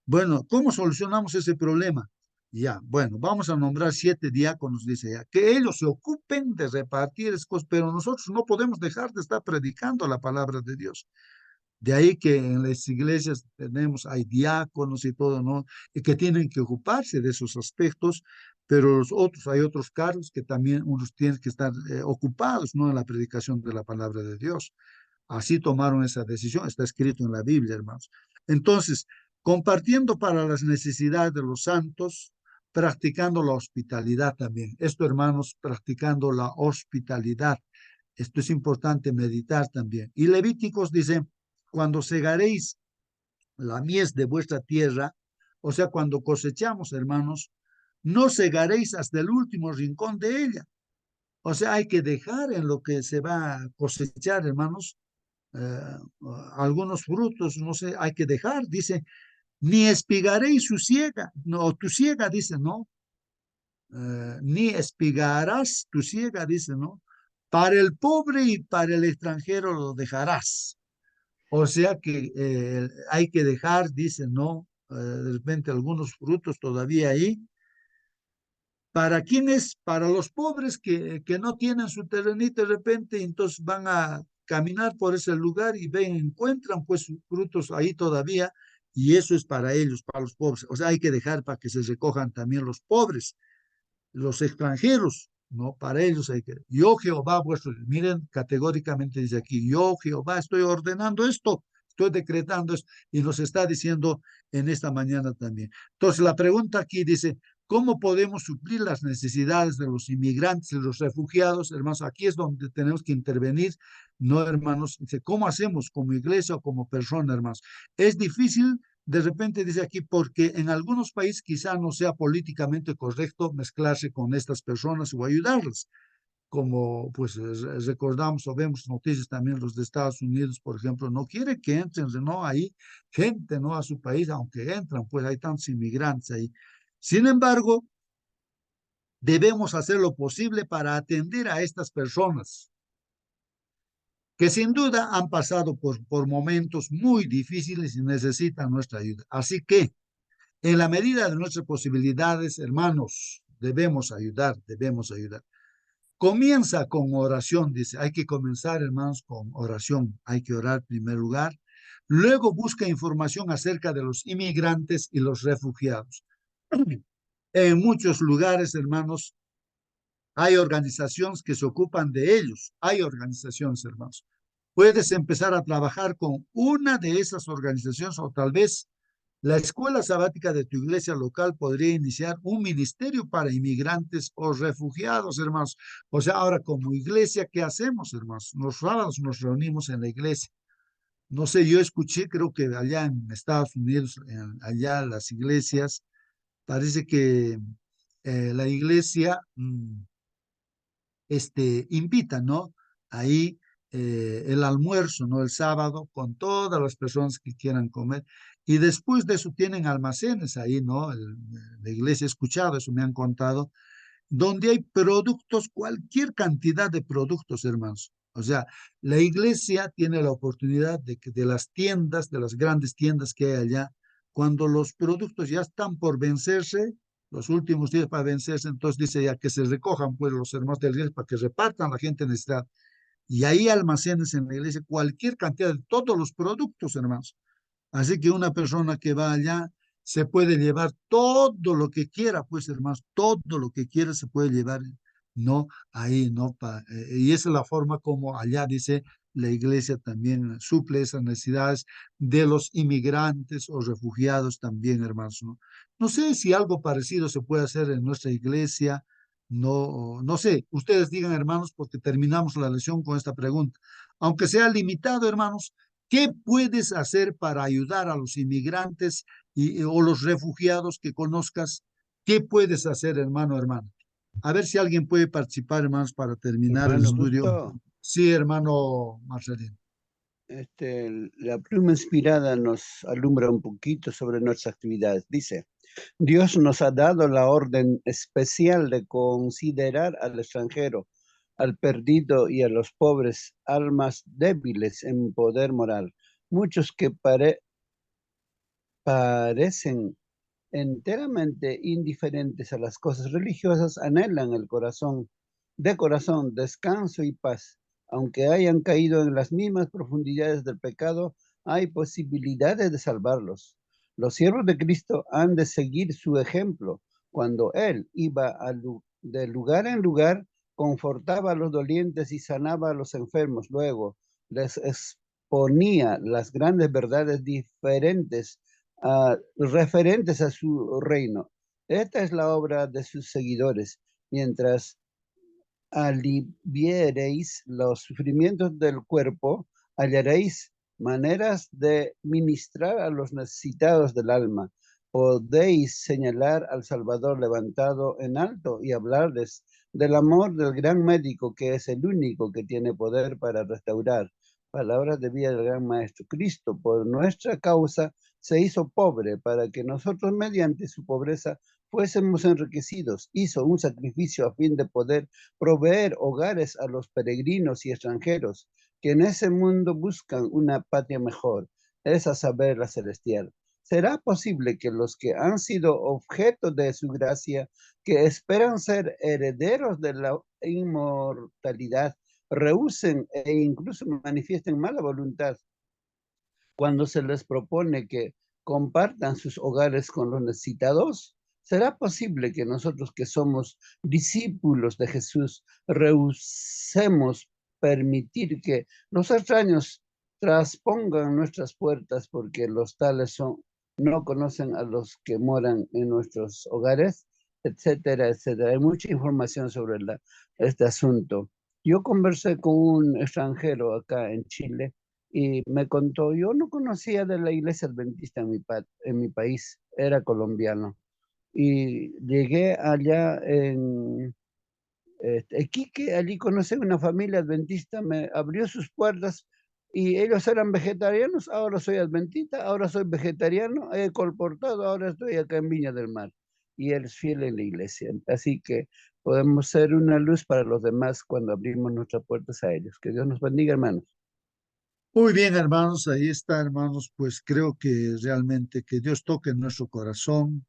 Bueno, ¿cómo solucionamos ese problema? Ya, bueno, vamos a nombrar 7 diáconos, dice ya, que ellos se ocupen de repartir esas cosas, pero nosotros no podemos dejar de estar predicando la palabra de Dios. De ahí que en las iglesias hay diáconos y todo, ¿no? Y que tienen que ocuparse de esos aspectos, pero hay otros cargos que también unos tienen que estar ocupados, ¿no? En la predicación de la palabra de Dios. Así tomaron esa decisión, está escrito en la Biblia, hermanos. Entonces, compartiendo para las necesidades de los santos, practicando la hospitalidad también. Esto, hermanos, practicando la hospitalidad. Esto es importante meditar también. Y Levíticos dice, cuando segaréis la mies de vuestra tierra, o sea, cuando cosechamos, hermanos, no segaréis hasta el último rincón de ella. O sea, hay que dejar en lo que se va a cosechar, hermanos, eh, algunos frutos, no sé, hay que dejar, dice, ni espigaréis su siega, no, tu siega, dice, no, ni espigarás tu siega, dice, no, para el pobre y para el extranjero lo dejarás. O sea que hay que dejar, dice, no, de repente algunos frutos todavía ahí. ¿Para quiénes? Para los pobres que no tienen su terrenito de repente, entonces van a caminar por ese lugar y ven, encuentran pues sus frutos ahí todavía, y eso es para ellos, para los pobres. O sea, hay que dejar para que se recojan también los pobres, los extranjeros, ¿no? Para ellos hay que... Yo, Jehová, vuestro... Miren, categóricamente dice aquí, yo, Jehová, estoy ordenando esto, estoy decretando esto, y nos está diciendo en esta mañana también. Entonces, la pregunta aquí dice, ¿cómo podemos suplir las necesidades de los inmigrantes, de los refugiados? Hermanos, aquí es donde tenemos que intervenir, ¿no, hermanos? Dice, ¿cómo hacemos como iglesia o como persona, hermanos? Es difícil, de repente dice aquí, porque en algunos países quizá no sea políticamente correcto mezclarse con estas personas o ayudarlas. Como pues recordamos o vemos noticias también los de Estados Unidos, por ejemplo, no quiere que entren, ¿no? Ahí gente, ¿no? A su país, aunque entran, pues hay tantos inmigrantes ahí. Sin embargo, debemos hacer lo posible para atender a estas personas que sin duda han pasado por momentos muy difíciles y necesitan nuestra ayuda. Así que, en la medida de nuestras posibilidades, hermanos, debemos ayudar, debemos ayudar. Comienza con oración, dice, hay que comenzar, hermanos, con oración, hay que orar en primer lugar. Luego busca información acerca de los inmigrantes y los refugiados. En muchos lugares, hermanos, hay organizaciones que se ocupan de ellos. Hay organizaciones, hermanos. Puedes empezar a trabajar con una de esas organizaciones o tal vez la escuela sabática de tu iglesia local podría iniciar un ministerio para inmigrantes o refugiados, hermanos. O sea, ahora como iglesia, ¿qué hacemos, hermanos? Los sábados nos reunimos en la iglesia. No sé, yo escuché, creo que allá en Estados Unidos, allá las iglesias, parece que la iglesia invita, ¿no? Ahí el almuerzo, ¿no? El sábado con todas las personas que quieran comer. Y después de eso tienen almacenes ahí, ¿no? La iglesia ha escuchado, eso me han contado, donde hay productos, cualquier cantidad de productos, hermanos. O sea, la iglesia tiene la oportunidad de que de las tiendas, de las grandes tiendas que hay allá, cuando los productos ya están por vencerse, los últimos días para vencerse, entonces dice ya que se recojan pues los hermanos de la iglesia para que repartan a la gente en necesidad. Y ahí almacenes en la iglesia cualquier cantidad de todos los productos, hermanos. Así que una persona que va allá se puede llevar todo lo que quiera, pues hermanos, todo lo que quiera se puede llevar, no ahí, no. Y esa es la forma como allá dice la iglesia también suple esas necesidades de los inmigrantes o refugiados también, hermanos, ¿no? No sé si algo parecido se puede hacer en nuestra iglesia, no, no sé, ustedes digan, hermanos, porque terminamos la lección con esta pregunta. Aunque sea limitado, hermanos, ¿qué puedes hacer para ayudar a los inmigrantes o los refugiados que conozcas? ¿Qué puedes hacer, hermano, hermano? A ver si alguien puede participar, hermanos, para terminar el Hermano, estudio. justo Sí, hermano Marcelino. la pluma inspirada nos alumbra un poquito sobre nuestras actividades. Dice, Dios nos ha dado la orden especial de considerar al extranjero, al perdido y a los pobres, almas débiles en poder moral. Muchos que parecen enteramente indiferentes a las cosas religiosas anhelan de corazón, descanso y paz. Aunque hayan caído en las mismas profundidades del pecado, hay posibilidades de salvarlos. Los siervos de Cristo han de seguir su ejemplo. Cuando Él iba de lugar en lugar, confortaba a los dolientes y sanaba a los enfermos. Luego les exponía las grandes verdades referentes a su reino. Esta es la obra de sus seguidores, mientras aliviereis los sufrimientos del cuerpo, hallaréis maneras de ministrar a los necesitados del alma. Podéis señalar al Salvador levantado en alto y hablarles del amor del gran médico, que es el único que tiene poder para restaurar. Palabras de vida del gran Maestro. Cristo, por nuestra causa, se hizo pobre para que nosotros, mediante su pobreza, fuésemos enriquecidos. Hizo un sacrificio a fin de poder proveer hogares a los peregrinos y extranjeros que en ese mundo buscan una patria mejor, es a saber, la celestial. ¿Será posible que los que han sido objeto de su gracia, que esperan ser herederos de la inmortalidad, rehúsen e incluso manifiesten mala voluntad cuando se les propone que compartan sus hogares con los necesitados? ¿Será posible que nosotros, que somos discípulos de Jesús, rehusemos permitir que los extraños traspongan nuestras puertas porque los tales no conocen a los que moran en nuestros hogares? Etcétera, etcétera. Hay mucha información sobre este asunto. Yo conversé con un extranjero acá en Chile y me contó, yo no conocía de la iglesia adventista en mi país, era colombiano. Y llegué allá en Iquique, allí conocí una familia adventista, me abrió sus puertas y ellos eran vegetarianos, ahora soy adventista, ahora soy vegetariano, he colportado, ahora estoy acá en Viña del Mar. Y él es fiel en la iglesia. Así que podemos ser una luz para los demás cuando abrimos nuestras puertas a ellos. Que Dios nos bendiga, hermanos. Muy bien, hermanos, ahí está, hermanos, pues creo que realmente que Dios toque en nuestro corazón.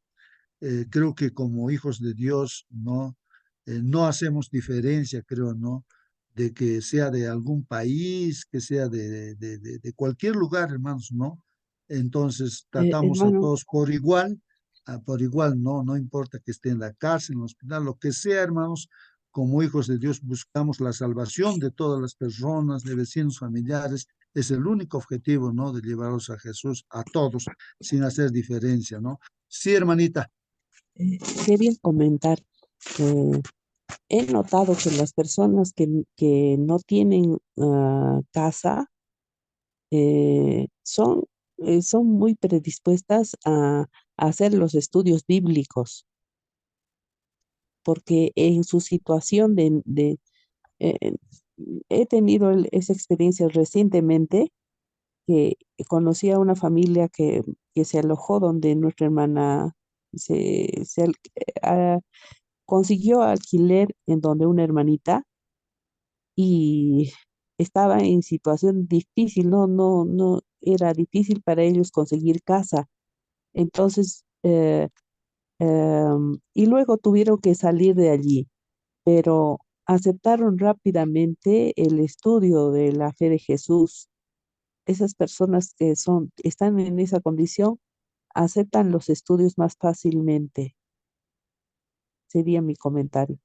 Creo que como hijos de Dios, ¿no? No hacemos diferencia, creo, ¿no? De que sea de algún país, que sea de cualquier lugar, hermanos, ¿no? Entonces, tratamos a Hermano, todos por igual, ¿no? No importa que esté en la cárcel, en el hospital, lo que sea, hermanos, como hijos de Dios buscamos la salvación de todas las personas, de vecinos, familiares. Es el único objetivo, ¿no? De llevarlos a Jesús, a todos, sin hacer diferencia, ¿no? Sí, hermanita. quería comentar, he notado que las personas que no tienen casa son muy predispuestas a hacer los estudios bíblicos, porque en su situación eh, he tenido esa experiencia recientemente, que conocí a una familia que se alojó donde nuestra hermana se consiguió alquiler en donde una hermanita, y estaba en situación difícil, no era difícil para ellos conseguir casa. Entonces, y luego tuvieron que salir de allí, pero aceptaron rápidamente el estudio de la fe de Jesús. Esas personas están en esa condición aceptan los estudios más fácilmente. Sería mi comentario.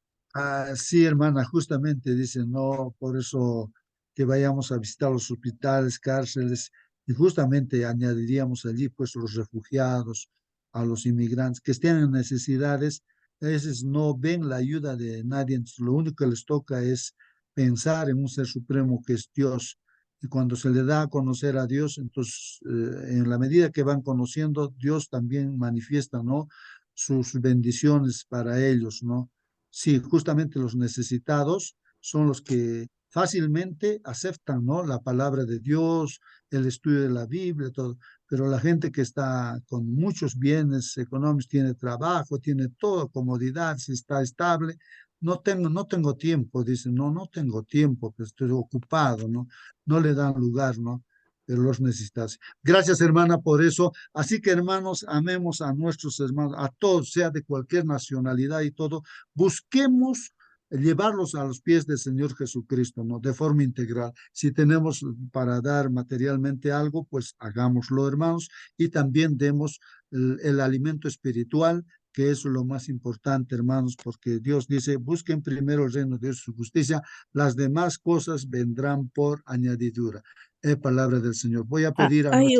Sí, hermana, justamente dicen, no, por eso que vayamos a visitar los hospitales, cárceles, y justamente añadiríamos allí, pues, los refugiados, a los inmigrantes que estén en necesidades, a veces no ven la ayuda de nadie, entonces lo único que les toca es pensar en un ser supremo que es Dios. Y cuando se le da a conocer a Dios, entonces, en la medida que van conociendo, Dios también manifiesta, ¿no? Sus bendiciones para ellos, ¿no? Sí, justamente los necesitados son los que fácilmente aceptan, ¿no? La palabra de Dios, el estudio de la Biblia, todo. Pero la gente que está con muchos bienes económicos, tiene trabajo, tiene todo, comodidad, si está estable, no tengo tiempo, dicen, no tengo tiempo, pues estoy ocupado, ¿no? No le dan lugar, ¿no? Pero los necesitas. Gracias, hermana, por eso. Así que, hermanos, amemos a nuestros hermanos, a todos, sea de cualquier nacionalidad y todo. Busquemos llevarlos a los pies del Señor Jesucristo, ¿no? De forma integral. Si tenemos para dar materialmente algo, pues hagámoslo, hermanos, y también demos el alimento espiritual, que es lo más importante, hermanos, porque Dios dice, busquen primero el reino de Dios y su justicia, las demás cosas vendrán por añadidura. Es palabra del Señor. Voy a pedir a nuestra... Hay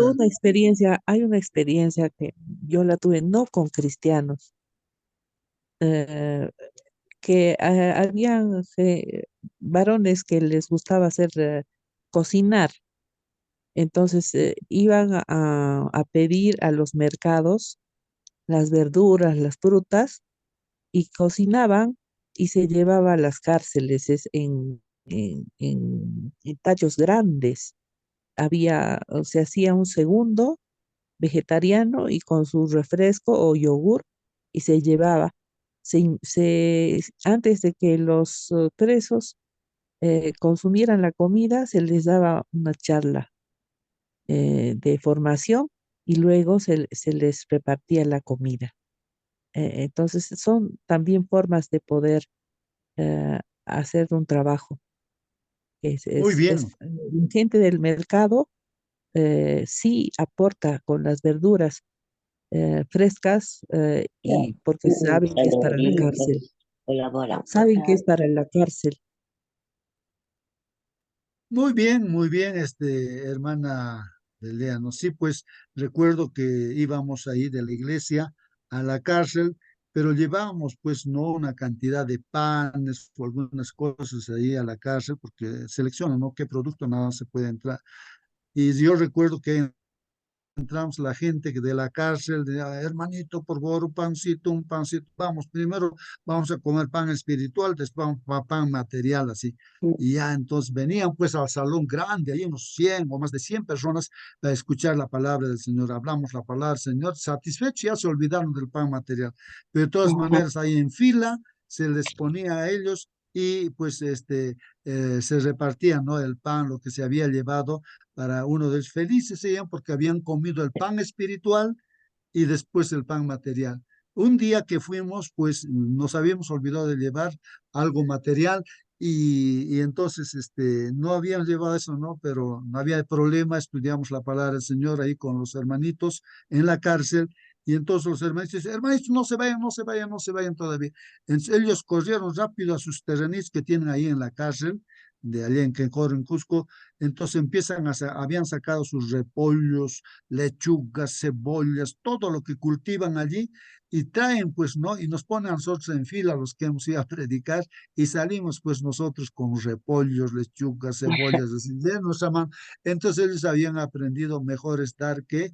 una experiencia que yo la tuve no con cristianos, eh, que habían varones que les gustaba hacer cocinar. Entonces iban a pedir a los mercados las verduras, las frutas, y cocinaban y se llevaba a las cárceles en tallos grandes. Se hacía un segundo vegetariano y con su refresco o yogur y se llevaba. Antes de que los presos consumieran la comida, se les daba una charla de formación y luego se les repartía la comida. Entonces son también formas de poder hacer un trabajo. Muy bien. Gente del mercado sí aporta con las verduras frescas y porque saben que es para la cárcel. Colaboran. Saben que es para la cárcel. Muy bien, hermana Deleano. Sí, pues recuerdo que íbamos ahí de la iglesia a la cárcel, pero llevábamos pues no una cantidad de panes o algunas cosas ahí a la cárcel, porque seleccionan, ¿no? Qué producto nada se puede entrar. Y yo recuerdo que entramos la gente de la cárcel, de, "Ah, hermanito, por favor, un pancito, vamos, primero vamos a comer pan espiritual, después vamos a pan material, así. Y ya entonces venían pues al salón grande, ahí unos 100 o más de 100 personas a escuchar la palabra del Señor. Hablamos la palabra del Señor, satisfechos, ya se olvidaron del pan material. Pero de todas maneras, ahí en fila se les ponía a ellos y pues se repartía, ¿no? El pan, lo que se había llevado para uno de ellos. Felices se iban porque habían comido el pan espiritual y después el pan material. Un día que fuimos, pues nos habíamos olvidado de llevar algo material y entonces no habíamos llevado eso, ¿no? Pero no había problema, estudiamos la palabra del Señor ahí con los hermanitos en la cárcel. Y entonces los hermanitos dicen, hermanitos, no se vayan, no se vayan, no se vayan todavía. Entonces, ellos corrieron rápido a sus terrenitos que tienen ahí en la cárcel, de allá en Quencoro, en Cusco. Entonces habían sacado sus repollos, lechugas, cebollas, todo lo que cultivan allí y traen pues, ¿no? Y nos ponen a nosotros en fila los que hemos ido a predicar y salimos pues nosotros con repollos, lechugas, cebollas, así, de nuestra mano. Entonces ellos habían aprendido mejor estar que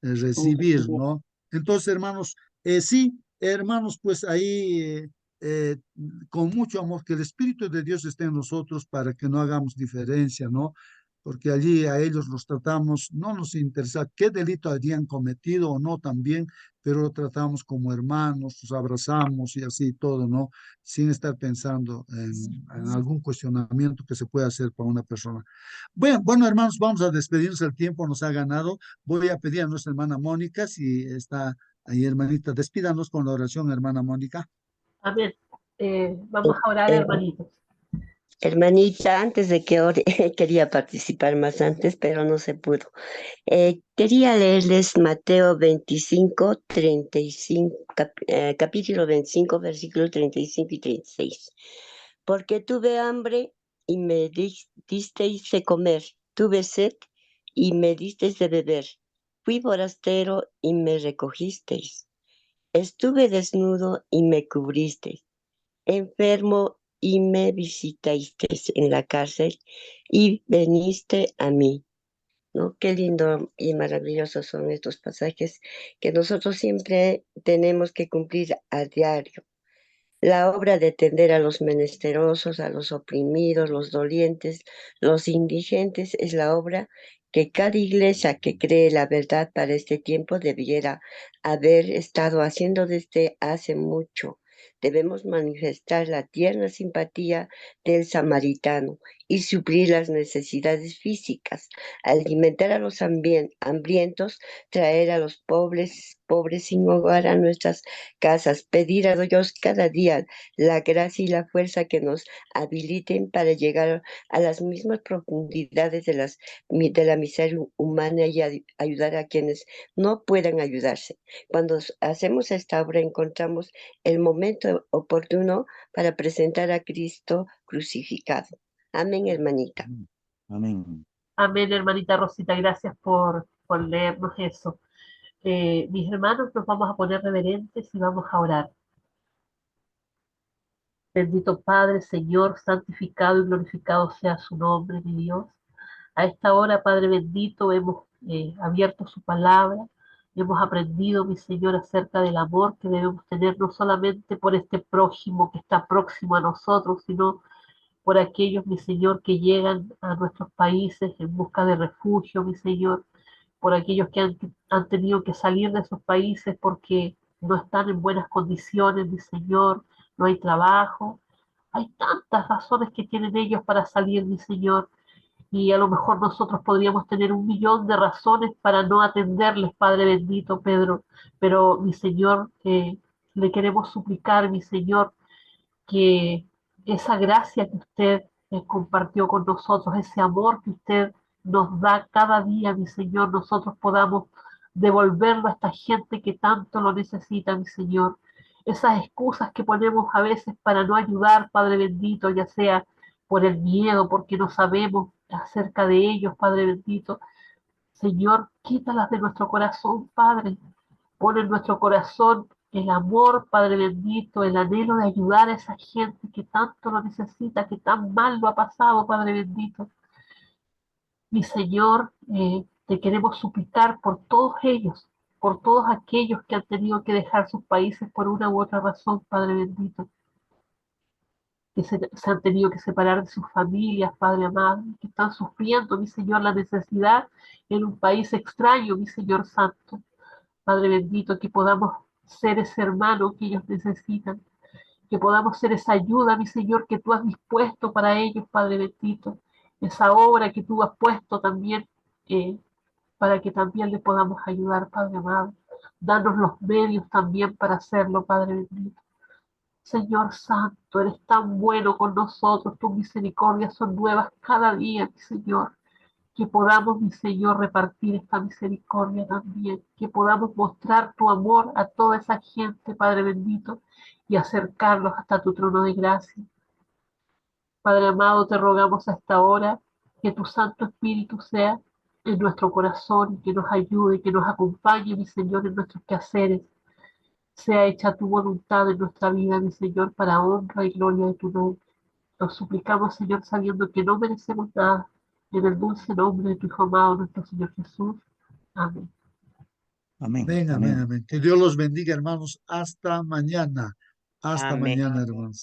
recibir, ¿no? Entonces, hermanos, sí, hermanos, pues ahí eh, con mucho amor, que el Espíritu de Dios esté en nosotros para que no hagamos diferencia, ¿no? Porque allí a ellos los tratamos, no nos interesa qué delito habían cometido o no también, pero lo tratamos como hermanos, los abrazamos y así todo, ¿no? Sin estar pensando en algún cuestionamiento que se pueda hacer para una persona. Bueno, hermanos, vamos a despedirnos, el tiempo nos ha ganado. Voy a pedir a nuestra hermana Mónica, si está ahí, hermanita, despídanos con la oración, hermana Mónica. Amén. Vamos a orar, hermanitos. Hermanita, antes de que ore, quería participar más antes, pero no se pudo. Quería leerles Mateo 25, 35, capítulo 25, versículos 35 y 36. Porque tuve hambre y me disteis de comer, tuve sed y me disteis de beber, fui forastero y me recogisteis, estuve desnudo y me cubristeis, enfermo y me visitasteis en la cárcel y veniste a mí. ¿No? Qué lindo y maravillosos son estos pasajes que nosotros siempre tenemos que cumplir a diario. La obra de tender a los menesterosos, a los oprimidos, los dolientes, los indigentes, es la obra que cada iglesia que cree la verdad para este tiempo debiera haber estado haciendo desde hace mucho. Debemos manifestar la tierna simpatía del samaritano y suplir las necesidades físicas, alimentar a los hambrientos, traer a los pobres sin hogar a nuestras casas, pedir a Dios cada día la gracia y la fuerza que nos habiliten para llegar a las mismas profundidades de la miseria humana y ayudar a quienes no puedan ayudarse. Cuando hacemos esta obra encontramos el momento oportuno para presentar a Cristo crucificado. Amén, hermanita. Amén. Amén, hermanita Rosita, gracias por leernos eso. Mis hermanos, nos vamos a poner reverentes y vamos a orar. Bendito Padre, Señor, santificado y glorificado sea su nombre, mi Dios. A esta hora, Padre bendito, hemos abierto su palabra, hemos aprendido, mi Señor, acerca del amor que debemos tener no solamente por este prójimo que está próximo a nosotros, sino por aquellos, mi Señor, que llegan a nuestros países en busca de refugio, mi Señor, por aquellos que han tenido que salir de esos países porque no están en buenas condiciones, mi Señor, no hay trabajo. Hay tantas razones que tienen ellos para salir, mi Señor, y a lo mejor nosotros podríamos tener 1.000.000 de razones para no atenderles, Padre bendito, Pedro, pero mi Señor, le queremos suplicar, mi Señor, que esa gracia que usted compartió con nosotros, ese amor que usted nos da cada día, mi Señor, nosotros podamos devolverlo a esta gente que tanto lo necesita, mi Señor. Esas excusas que ponemos a veces para no ayudar, Padre bendito, ya sea por el miedo, porque no sabemos acerca de ellos, Padre bendito. Señor, quítalas de nuestro corazón, Padre. Pon en nuestro corazón el amor, Padre bendito, el anhelo de ayudar a esa gente que tanto lo necesita, que tan mal lo ha pasado, Padre bendito. Mi Señor, te queremos suplicar por todos ellos, por todos aquellos que han tenido que dejar sus países por una u otra razón, Padre bendito, que se han tenido que separar de sus familias, Padre amado, que están sufriendo, mi Señor, la necesidad en un país extraño, mi Señor Santo. Padre bendito, que podamos ser ese hermano que ellos necesitan, que podamos ser esa ayuda, mi Señor, que tú has dispuesto para ellos, Padre bendito, esa obra que tú has puesto también, para que también le podamos ayudar, Padre amado. Danos los medios también para hacerlo, Padre bendito. Señor Santo, eres tan bueno con nosotros, tus misericordias son nuevas cada día, mi Señor. Que podamos, mi Señor, repartir esta misericordia también, que podamos mostrar tu amor a toda esa gente, Padre bendito, y acercarlos hasta tu trono de gracia. Padre amado, te rogamos a esta hora que tu Santo Espíritu sea en nuestro corazón, que nos ayude, que nos acompañe, mi Señor, en nuestros quehaceres. Sea hecha tu voluntad en nuestra vida, mi Señor, para honra y gloria de tu nombre. Nos suplicamos, Señor, sabiendo que no merecemos nada, en el dulce nombre de tu Hijo amado, nuestro Señor Jesús. Amén. Amén. Amén, amén, Amén. amén. Que Dios los bendiga, hermanos. Hasta mañana. Hasta Amén. mañana, hermanos.